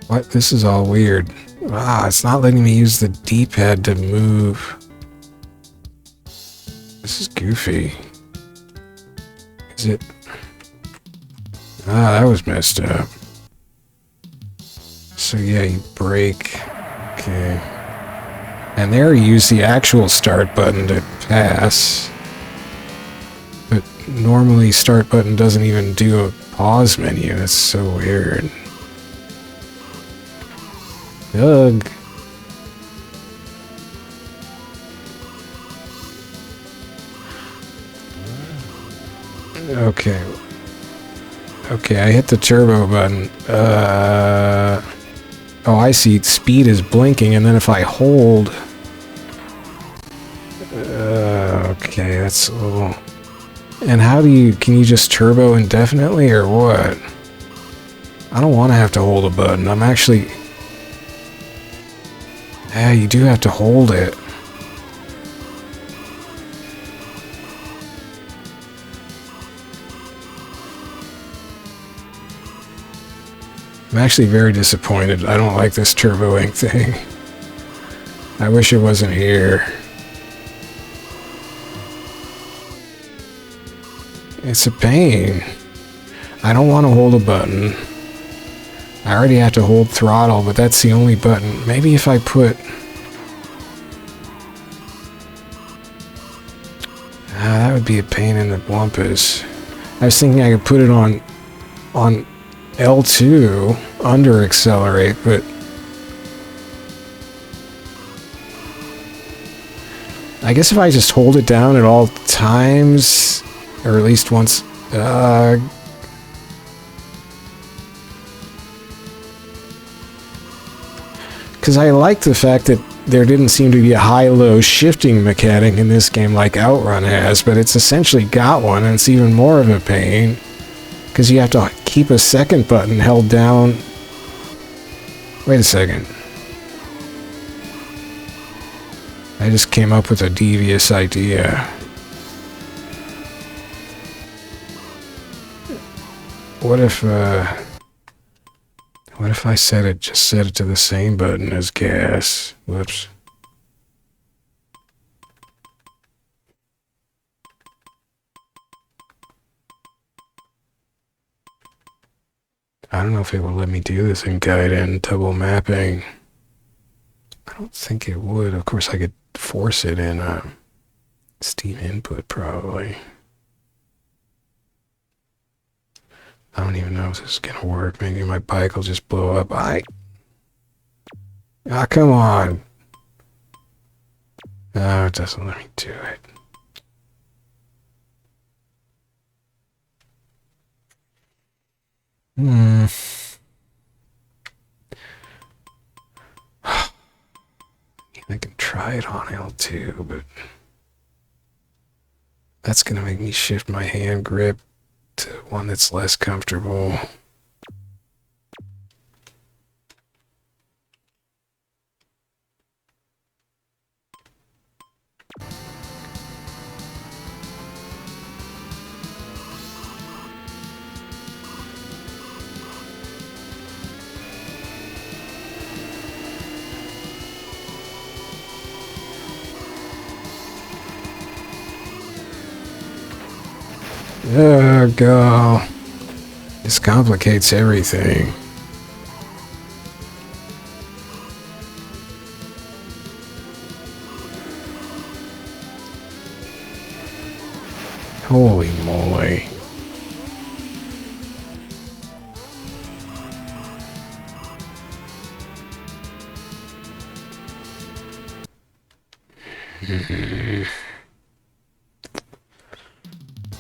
What? This is all weird. Ah, it's not letting me use the D-pad to move. This is goofy. Is it? Ah, that was messed up. So yeah, you brake. Okay. And there you use the actual start button to pass. But normally start button doesn't even do a pause menu. That's so weird. Ugh. Okay. Okay, I hit the turbo button. Oh, I see. Speed is blinking, and then if I hold... okay, that's a little... And how do you... Can you just turbo indefinitely, or what? I don't want to have to hold a button. I'm actually... Yeah, you do have to hold it. I'm actually very disappointed. I don't like this turboing thing. I wish it wasn't here. It's a pain. I don't want to hold a button. I already have to hold throttle, but that's the only button. Maybe if I put... that would be a pain in the bumpus. I was thinking I could put it on L2, under accelerate, but I guess if I just hold it down at all times, or at least once, because I like the fact that there didn't seem to be a high-low shifting mechanic in this game like Outrun has, but it's essentially got one, and it's even more of a pain. Because you have to keep a second button held down. Wait a second. I just came up with a devious idea. What if I set it to the same button as gas? Whoops. I don't know if it will let me do this in Gaiden double mapping. I don't think it would. Of course, I could force it in Steam input, probably. I don't even know if this is gonna work. Maybe my bike will just blow up. Ah, come on. No, it doesn't let me do it. I can try it on L2, but that's gonna make me shift my hand grip to one that's less comfortable. Oh, God. This complicates everything. Holy moly.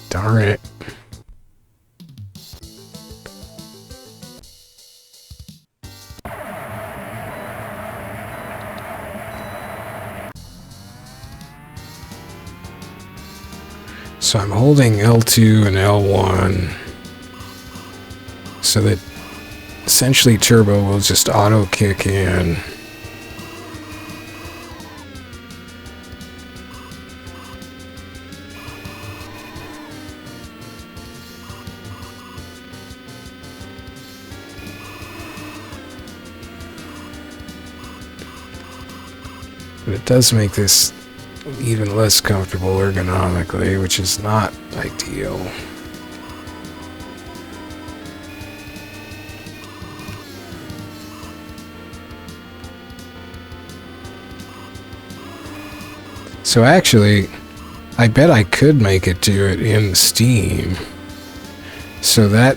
Darn it. So I'm holding L2 and L1 so that essentially turbo will just auto kick in. But it does make this even less comfortable ergonomically, which is not ideal. So actually, I bet I could make it do it in Steam. So that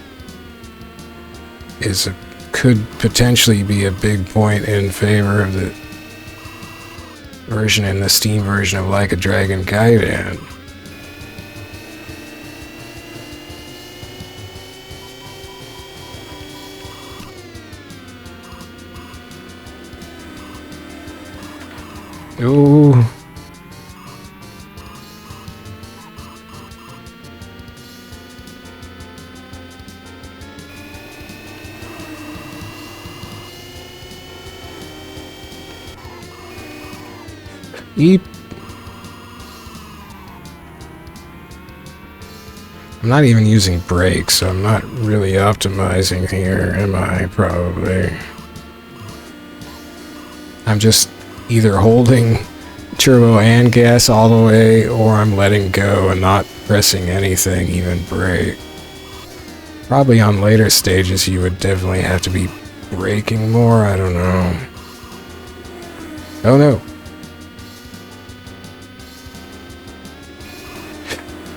is could potentially be a big point in favor of the version in the Steam version of like a Dragon Gaiden. Ooh. Eep. I'm not even using brakes, so I'm not really optimizing here, am I? Probably. I'm just either holding turbo and gas all the way, or I'm letting go and not pressing anything, even brake. Probably on later stages you would definitely have to be braking more, I don't know. Oh no.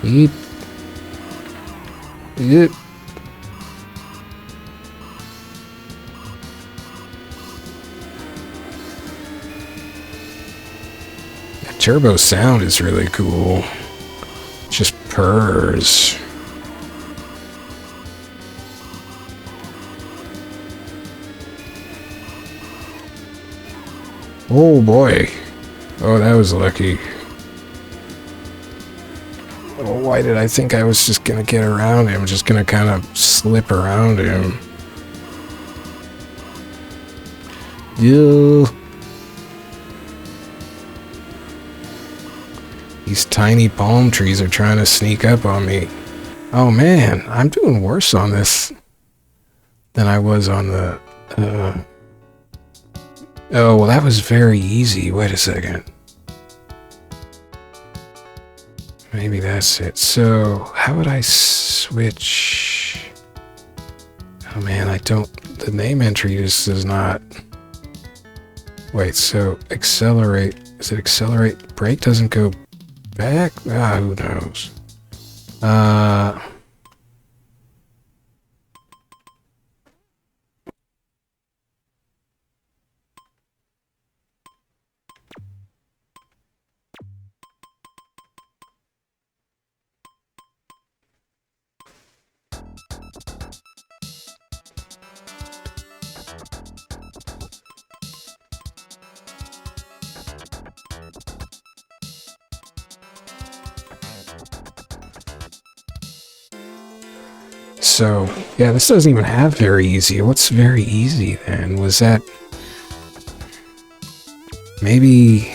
Eep. Yep. The turbo sound is really cool. It just purrs. Oh boy. Oh, that was lucky. Oh, why did I think I was just gonna get around him? Just gonna kind of slip around him. Yeah. These tiny palm trees are trying to sneak up on me. Oh man, I'm doing worse on this than I was on the... Oh, well that was very easy. Wait a second. Maybe that's it. So, how would I switch? Oh man, I don't... The name entry just does not... Wait, so accelerate... Is it accelerate? Brake doesn't go back? Ah, who knows? So, yeah, this doesn't even have very easy. What's very easy then? Was that... Maybe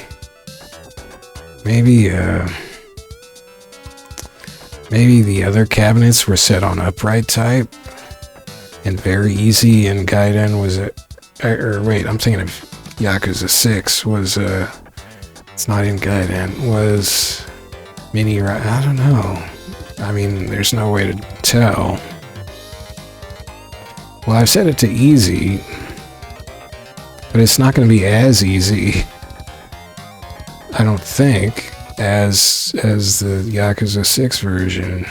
the other cabinets were set on upright type? And very easy in Gaiden was it... Or wait, I'm thinking of Yakuza 6 was, it's not in Gaiden, was... I don't know. I mean, there's no way to tell. Well, I've set it to easy, but it's not going to be as easy, I don't think, as the Yakuza 6 version.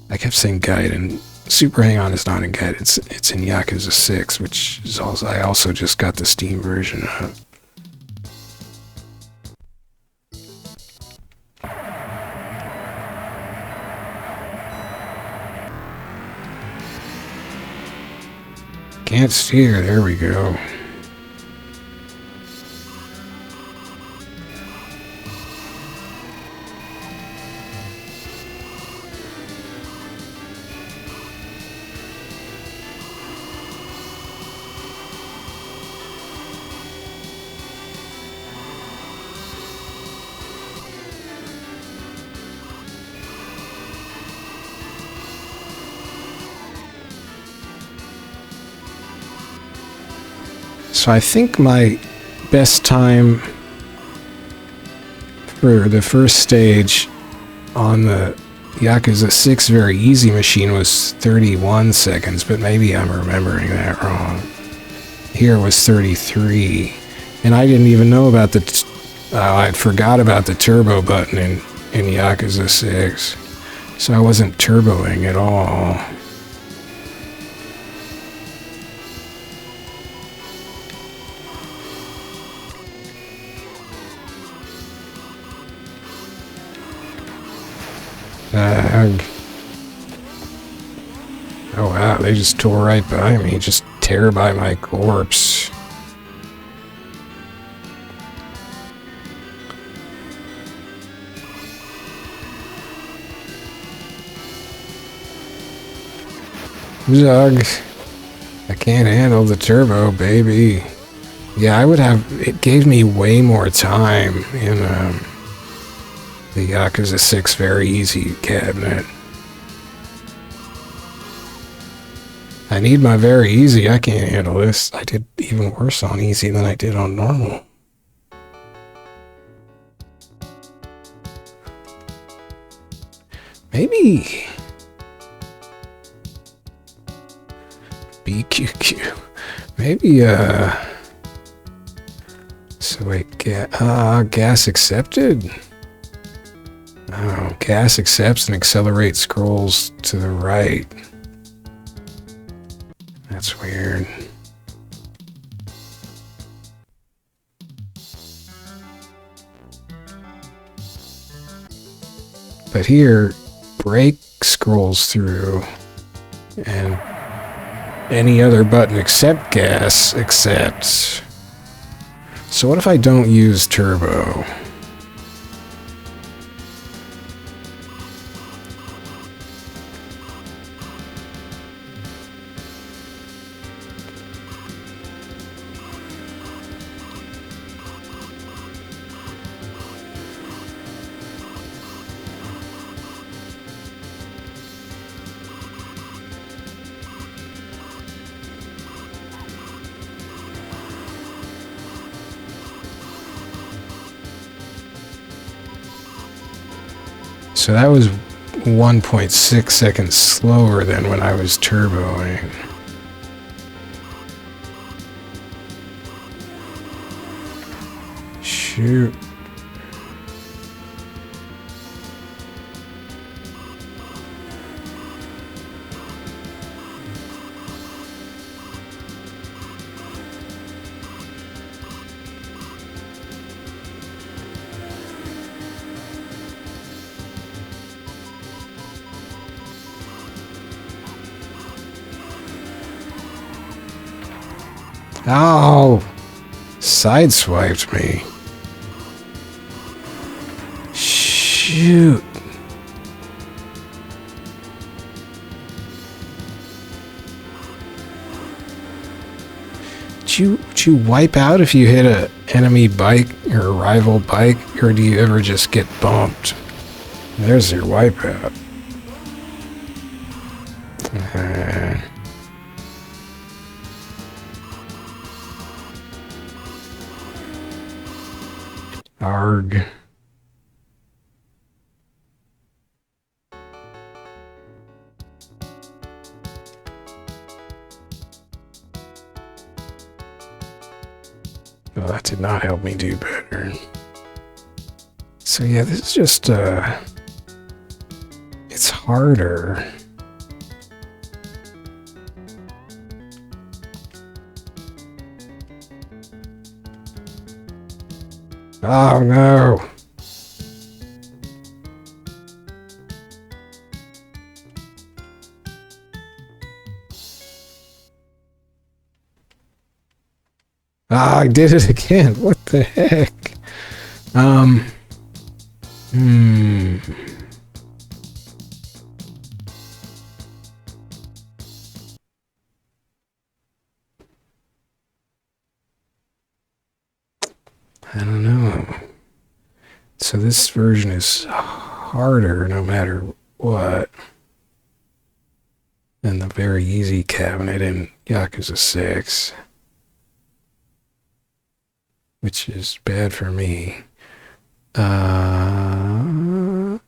I kept saying Gaiden. Super Hang-On is not in Gaiden. It's in Yakuza 6, which is also, I also just got the Steam version of. Can't steer, there we go. So I think my best time for the first stage on the Yakuza 6 very easy machine was 31 seconds, but maybe I'm remembering that wrong. Here was 33, and I didn't even know about the I forgot about the turbo button in Yakuza 6, so I wasn't turboing at all. Oh wow, they just tore right by me, just tear by my corpse. Zug. I can't handle the turbo, baby. Yeah, I would have, it gave me way more time in the Yakuza 6 very easy cabinet. I need my very easy. I can't handle this. I did even worse on easy than I did on normal. Maybe BQQ. Maybe so wait, gas accepted? Oh, gas accepts and accelerates scrolls to the right. That's weird. But here, brake scrolls through, and any other button except gas accepts. So what if I don't use turbo? So that was 1.6 seconds slower than when I was turboing. Shoot. Oh, sideswiped me. Shoot. Did you wipe out if you hit a enemy bike or a rival bike, or do you ever just get bumped? There's your wipeout. Arg. Well, that did not help me do better. So yeah, this is just, it's harder. Oh no! Ah, I did it again. What the heck? Hmm. I don't know. So this version is harder no matter what than the very easy cabinet in Yakuza 6. Which is bad for me. And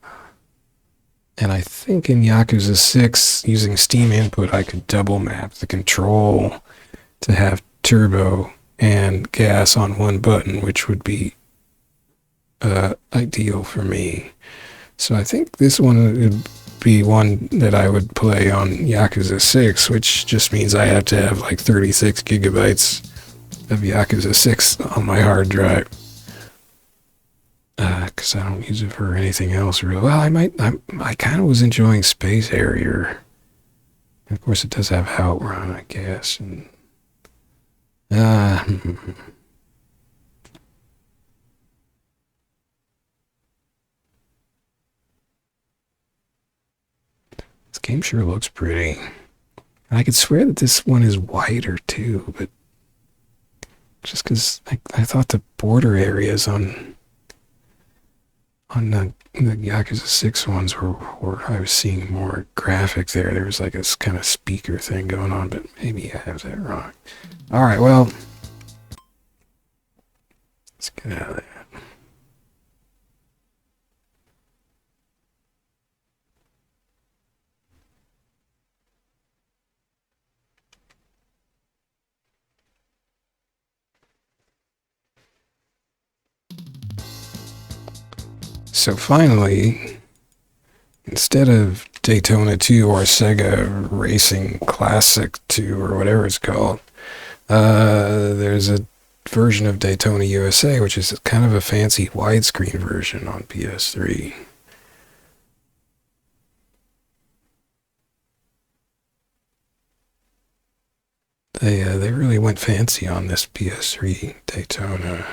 I think in Yakuza 6, using Steam input, I could double map the control to have turbo and gas on one button, which would be ideal for me. So I think this one would be one that I would play on Yakuza 6, which just means I have to have like 36 gigabytes of Yakuza 6 on my hard drive. Because I don't use it for anything else really. Well, I kind of was enjoying Space Harrier. Of course, it does have Outrun, I guess. And, this game sure looks pretty. And I could swear that this one is wider too, but just because I thought the border areas on the Yakuza 6 ones were I was seeing more graphic there. There was like this kind of speaker thing going on, but maybe I have that wrong. Alright, well, let's get out of that. So finally, instead of Daytona 2 or Sega Racing Classic 2 or whatever it's called, there's a version of Daytona USA, which is kind of a fancy widescreen version on PS3. They really went fancy on this PS3 Daytona.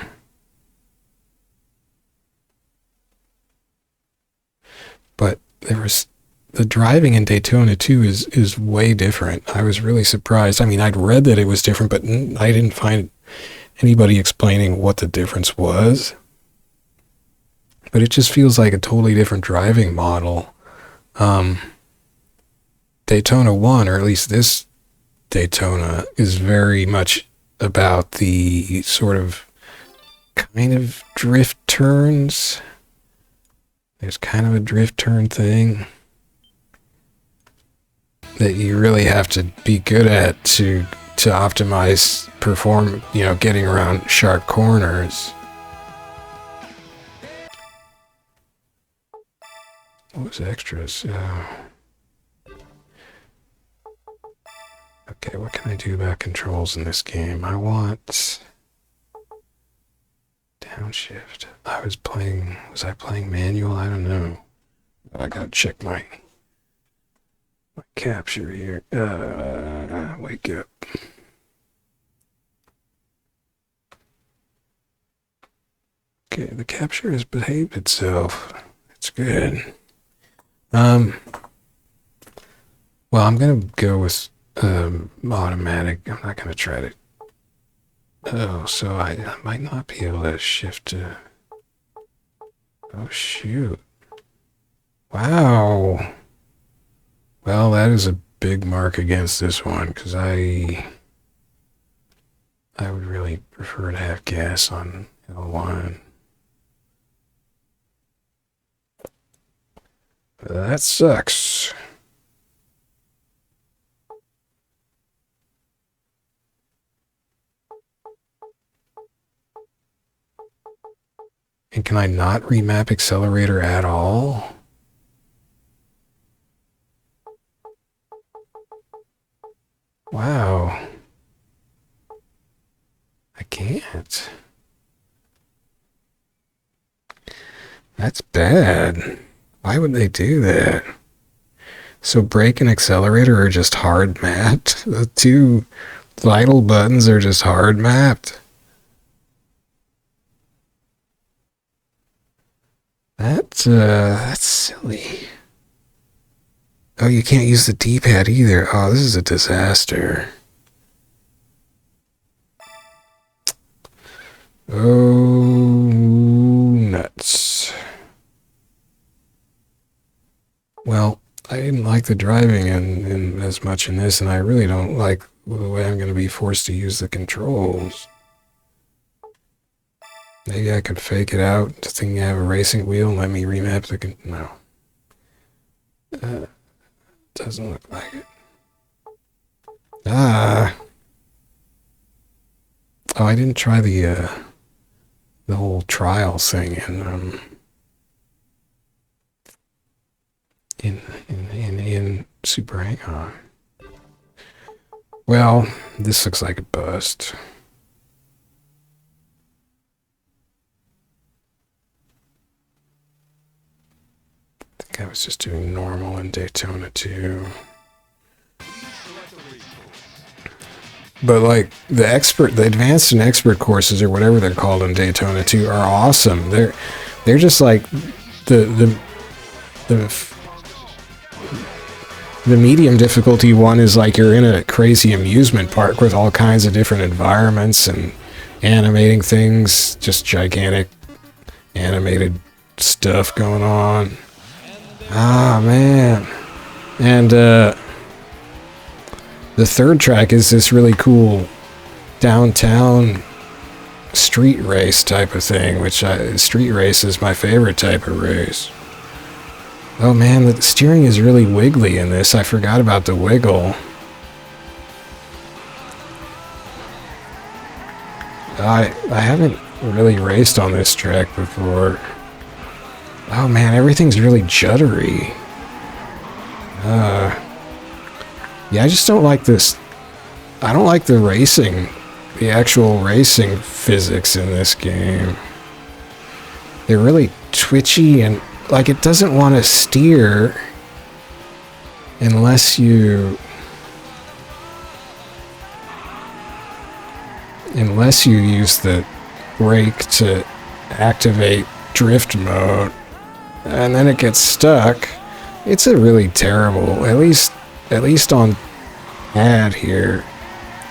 But the driving in Daytona 2 is way different. I was really surprised. I mean, I'd read that it was different, but I didn't find anybody explaining what the difference was. But it just feels like a totally different driving model. Daytona 1, or at least this Daytona, is very much about the sort of kind of drift turns. There's kind of a drift turn thing that you really have to be good at to optimize getting around sharp corners. What was extras? Okay, what can I do about controls in this game? I want downshift. Was I playing manual? I don't know. I gotta check my capture here. Wake up. Okay, the capture has behaved itself. It's good. Well, I'm gonna go with automatic. I'm not gonna try to. Oh, so I might not be able to shift to. Oh shoot! Wow. Well, that is a big mark against this one because I would really prefer to have gas on L1. That sucks. Can I not remap accelerator at all? Wow. I can't. That's bad. Why would they do that? So brake and accelerator are just hard mapped? The two vital buttons are just hard mapped? That's silly. Oh, you can't use the D-pad either. Oh, this is a disaster. Oh, nuts. Well, I didn't like the driving in as much in this, and I really don't like the way I'm going to be forced to use the controls. Maybe I could fake it out, just thinking I have a racing wheel and let me remap the no. Doesn't look like it. Ah. Oh, I didn't try the whole trial thing in Super Hang-On. Well, this looks like a bust. I think I was just doing normal in Daytona too. But like the advanced and expert courses or whatever they're called in Daytona 2 are awesome. They're just like the medium difficulty one is like you're in a crazy amusement park with all kinds of different environments and animating things, just gigantic animated stuff going on. Ah man. And the third track is this really cool downtown street race type of thing, which street race is my favorite type of race. Oh man, the steering is really wiggly in this. I forgot about the wiggle. I haven't really raced on this track before. Oh man, everything's really juddery. Yeah, I just don't like this. I don't like the racing, the actual racing physics in this game. They're really twitchy and like it doesn't want to steer unless you use the brake to activate drift mode, and then it gets stuck. It's a really terrible, at least on pad here.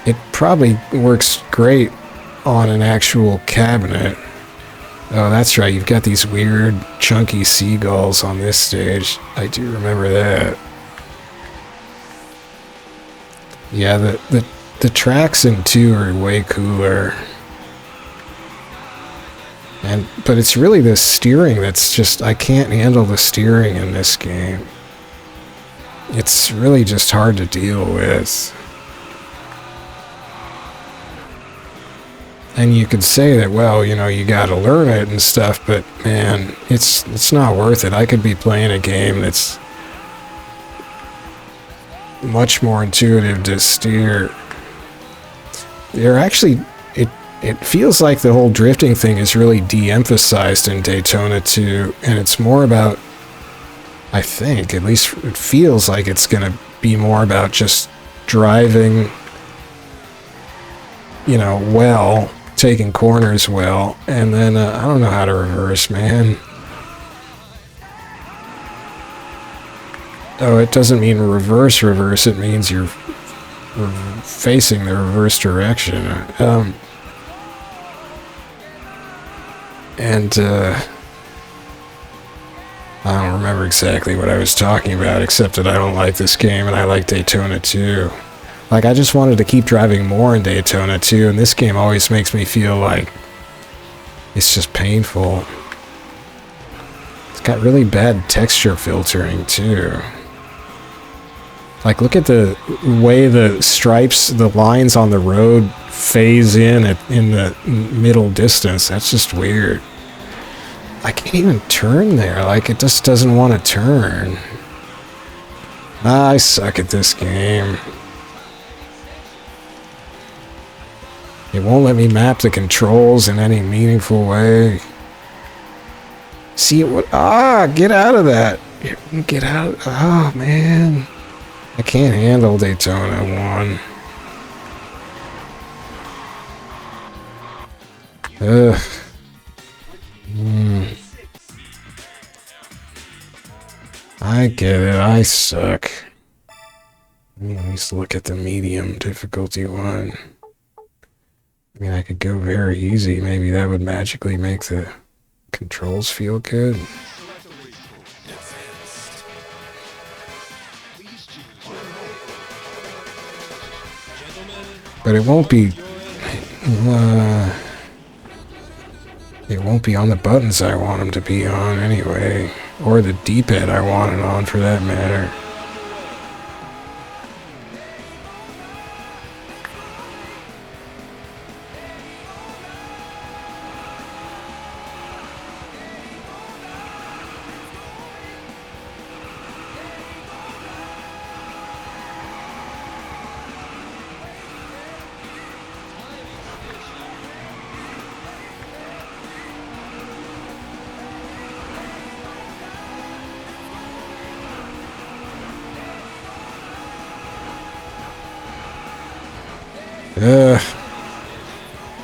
It probably works great on an actual cabinet. Oh, that's right, you've got these weird chunky seagulls on this stage. I do remember that. Yeah, the tracks in 2 are way cooler. But it's really the steering that's just, I can't handle the steering in this game. It's really just hard to deal with. And you could say that, well, you know, you gotta learn it and stuff, but man, it's not worth it. I could be playing a game that's much more intuitive to steer. They're actually, it feels like the whole drifting thing is really de-emphasized in Daytona 2, and it's more about, I think, at least it feels like it's gonna be more about just driving, you know, well, taking corners well, and then, I don't know how to reverse, man. Oh, it doesn't mean reverse, it means you're facing the reverse direction. I don't remember exactly what I was talking about, except that I don't like this game and I like Daytona 2. Like, I just wanted to keep driving more in Daytona 2, and this game always makes me feel like it's just painful. It's got really bad texture filtering, too. Like, look at the way the stripes, the lines on the road phase in the middle distance. That's just weird. I can't even turn there. Like, it just doesn't want to turn. I suck at this game. It won't let me map the controls in any meaningful way. See, it would... get out of that. Get out. Oh, man. I can't handle Daytona 1. Ugh. I get it. I suck. Let me at least look at the medium difficulty one. I mean, I could go very easy. Maybe that would magically make the controls feel good. But it won't be... it won't be on the buttons I want them to be on anyway. Or the D-pad I want it on, for that matter.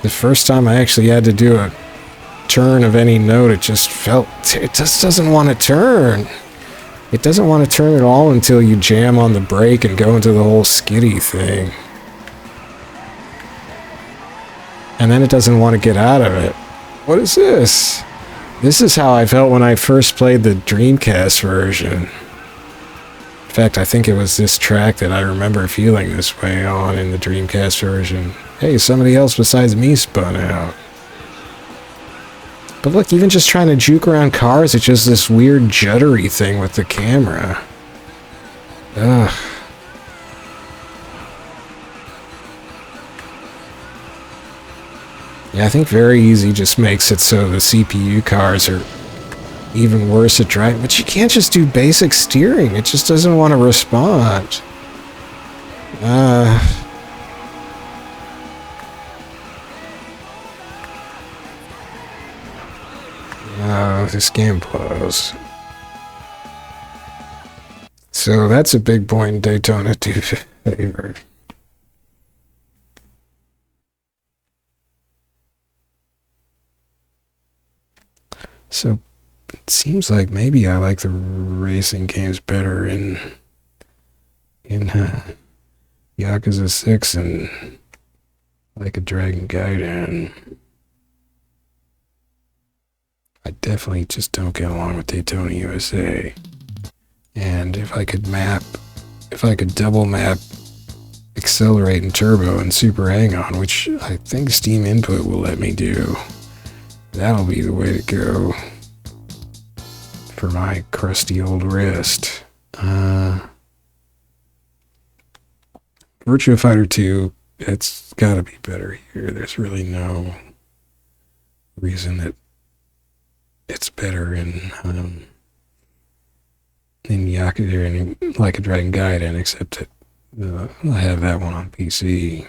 The first time I actually had to do a turn of any note, it just doesn't want to turn. It doesn't want to turn at all until you jam on the brake and go into the whole skiddy thing. And then it doesn't want to get out of it. What is this? This is how I felt when I first played the Dreamcast version. In fact, I think it was this track that I remember feeling this way on in the Dreamcast version. Hey, somebody else besides me spun out. But look, even just trying to juke around cars, it's just this weird juddery thing with the camera. Ugh. Yeah, I think very easy just makes it so the CPU cars are even worse at driving. But you can't just do basic steering. It just doesn't want to respond. Oh, this game blows. So that's a big point in Daytona 2 favor. So it seems like maybe I like the racing games better in Yakuza 6 and like a Dragon Gaiden. I definitely just don't get along with Daytona USA. And if I could double map Accelerate and Turbo and Super Hang-On, which I think Steam Input will let me do, that'll be the way to go for my crusty old wrist. Virtua Fighter 2, it's gotta be better here. There's really no reason that it's better in Yakuza and like a Dragon Gaiden, except that I have that one on PC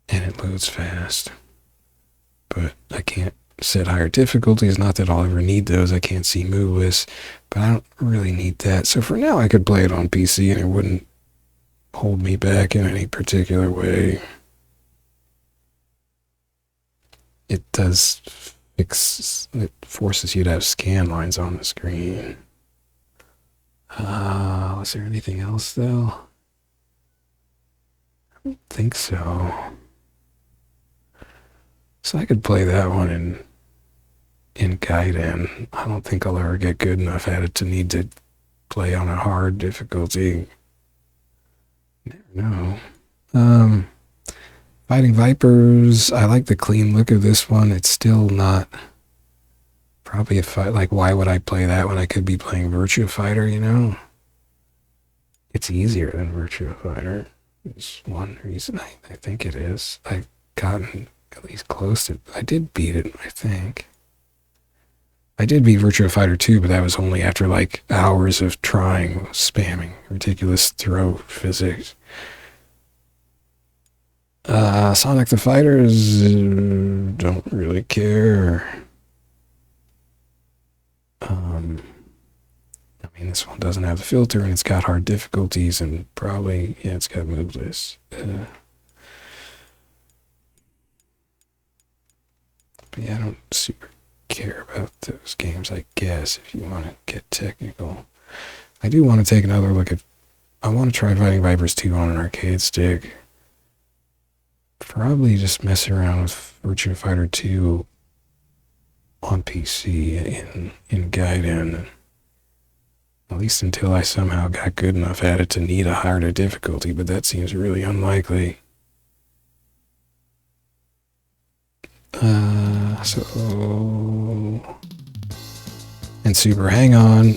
and it loads fast. But I can't set higher difficulties. Not that I'll ever need those. I can't see move lists, but I don't really need that. So for now, I could play it on PC and it wouldn't hold me back in any particular way. It does it forces you to have scan lines on the screen. Was there anything else though? I don't think so. So I could play that one in Gaiden. I don't think I'll ever get good enough at it to need to play on a hard difficulty. Never know. Fighting Vipers, I like the clean look of this one. It's still not probably a fight. Like, why would I play that when I could be playing Virtua Fighter, you know? It's easier than Virtua Fighter. There's one reason I think it is. I've gotten at least close to... I did beat it, I think. I did beat Virtua Fighter 2, but that was only after like hours of trying, spamming, ridiculous throw physics. Sonic the Fighters, don't really care. I mean, this one doesn't have the filter, and it's got hard difficulties, and probably, yeah, it's got move lists. But yeah, I don't super care about those games, I guess, if you want to get technical. I do want to take another look at... I want to try Fighting Vipers 2 on an arcade stick. Probably just mess around with Virtua Fighter 2 on PC in Gaiden. At least until I somehow got good enough at it to need a harder difficulty, but that seems really unlikely. And Super Hang On.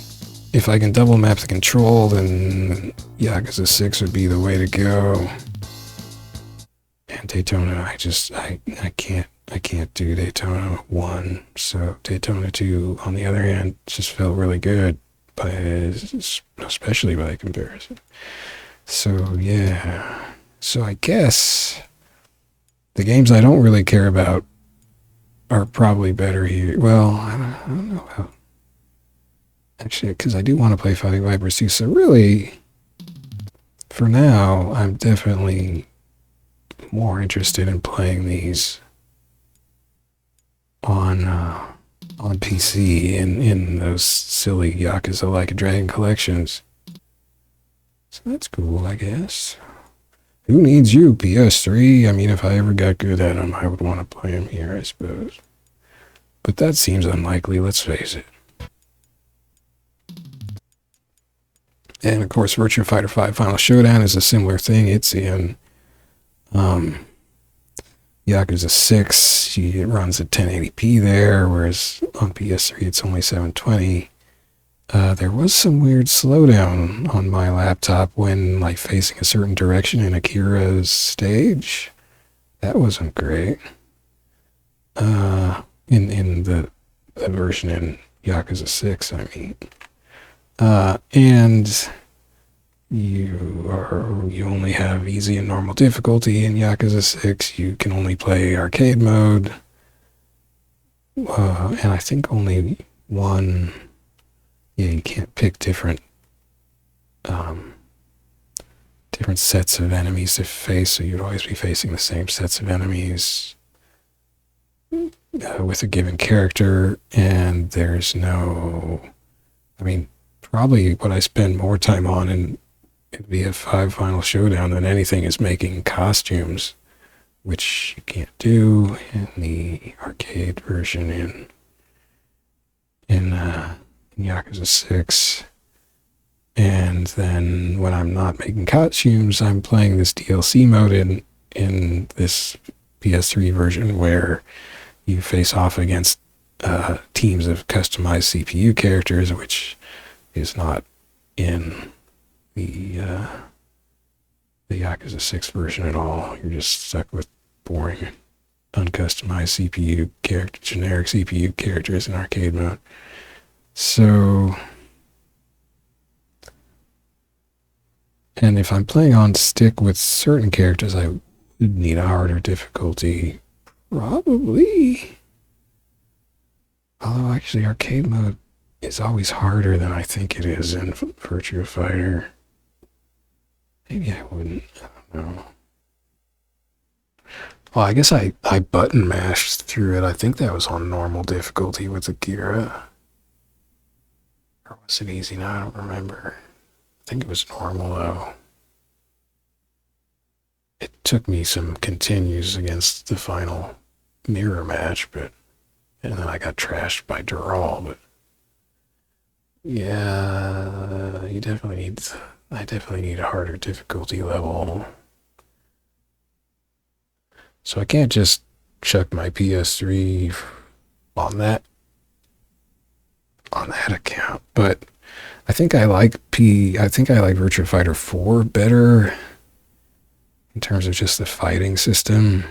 If I can double map the control, then Yakuza 6 would be the way to go. And Daytona, I can't do Daytona 1, so Daytona 2, on the other hand, just felt really good, especially by comparison. So, yeah. So I guess the games I don't really care about are probably better here. Well, I don't know how. Actually, because I do want to play Fighting Vipers 2, so really, for now, I'm definitely more interested in playing these on PC in those silly Yakuza-like Dragon collections. So that's cool, I guess. Who needs you, PS3? I mean, if I ever got good at them, I would want to play them here, I suppose. But that seems unlikely, let's face it. And of course, Virtua Fighter 5 Final Showdown is a similar thing. It's in Yakuza 6. It runs at 1080p there, whereas on PS3 it's only 720. There was some weird slowdown on my laptop when like facing a certain direction in Akira's stage. That wasn't great. In the version in Yakuza 6, I mean. And you only have easy and normal difficulty in Yakuza 6. You can only play arcade mode. And I think only one... Yeah, you can't pick different sets of enemies to face, so you'd always be facing the same sets of enemies with a given character, and there's no... I mean, probably what I spend more time on in VF2 Final Showdown than anything is making costumes, which you can't do in the arcade version in Yakuza 6. And then when I'm not making costumes, I'm playing this DLC mode in this PS3 version where you face off against teams of customized CPU characters, which is not in the Yakuza 6 version at all. You're just stuck with boring, uncustomized CPU character, generic CPU characters in arcade mode. So, and if I'm playing on stick with certain characters, I would need a harder difficulty, probably. Although actually arcade mode is always harder than I think it is in Virtua Fighter. Maybe I wouldn't, I don't know. Well, I guess I button mashed through it. I think that was on normal difficulty with Akira. Or was it easy? No, I don't remember. I think it was normal, though. It took me some continues against the final mirror match, and then I got trashed by Dural, but yeah, I definitely need a harder difficulty level. So I can't just chuck my PS3 on that account, but I think I like Virtua Fighter 4 better in terms of just the fighting system.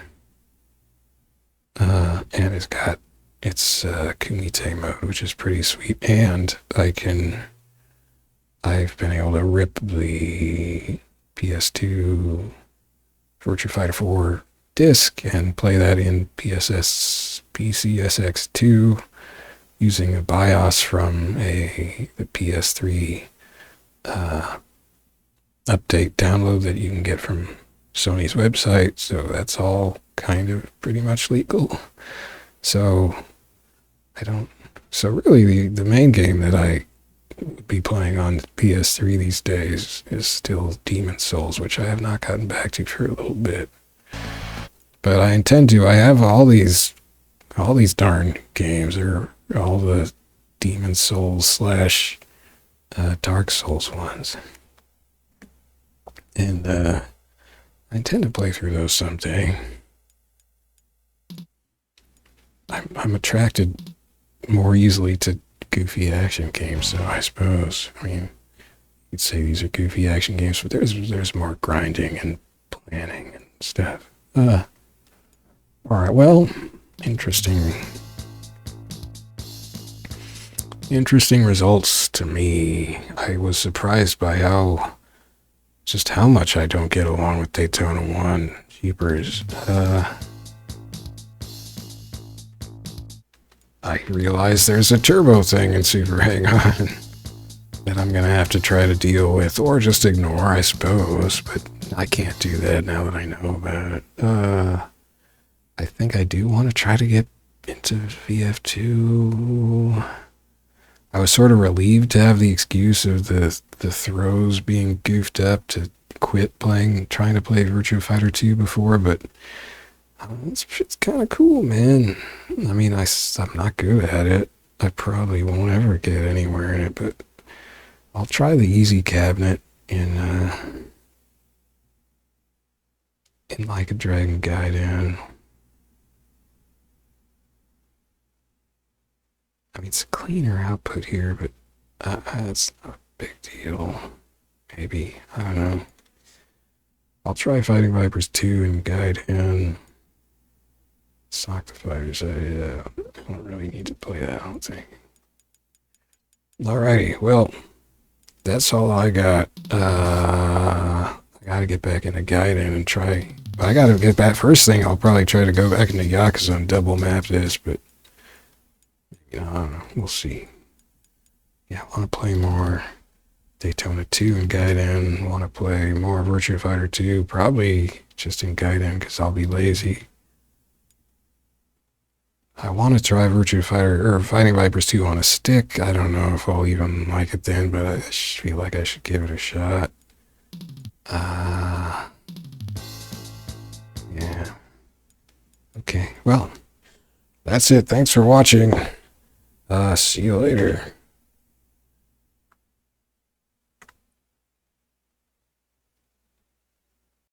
And it's got It's Kumite mode, which is pretty sweet, and I've been able to rip the PS2 Virtua Fighter 4 disc and play that in PCSX2 using a BIOS from the PS3 update download that you can get from Sony's website. So that's all kind of pretty much legal. So so really the main game that I would be playing on PS3 these days is still Demon's Souls, which I have not gotten back to for a little bit. But I intend to. I have all these darn games, or all the Demon's Souls / Dark Souls ones. And I intend to play through those someday. I'm attracted more easily to goofy action games, so I suppose. I mean, you'd say these are goofy action games, but there's more grinding and planning and stuff. Alright, well, interesting results to me. I was surprised by how much I don't get along with Daytona 1. Jeepers. I realize there's a turbo thing in Super Hang-On that I'm gonna have to try to deal with, or just ignore, I suppose, but I can't do that now that I know about it. I think I do want to try to get into VF2. I was sort of relieved to have the excuse of the throws being goofed up to quit trying to play Virtua Fighter 2 before, but it's kind of cool, man. I mean, I'm not good at it. I probably won't ever get anywhere in it, but I'll try the easy cabinet in like a Dragon Gaiden. I mean, it's a cleaner output here, but it's not a big deal. Maybe. I don't know. I'll try Fighting Vipers 2 and Gaiden. Sock the Fighters. I don't really need to play that, I don't think. Alrighty, well, that's all I got. I gotta get back into Gaiden and try. I gotta get back. First thing, I'll probably try to go back into Yakuza and double map this, but I don't know. We'll see. Yeah, I want to play more Daytona 2 and Gaiden. Want to play more Virtua Fighter 2. Probably just in Gaiden because I'll be lazy. I want to try Virtua Fighter or Fighting Vipers 2 on a stick. I don't know if I'll even like it then, but I feel like I should give it a shot. Yeah. Okay, well, that's it. Thanks for watching. See you later.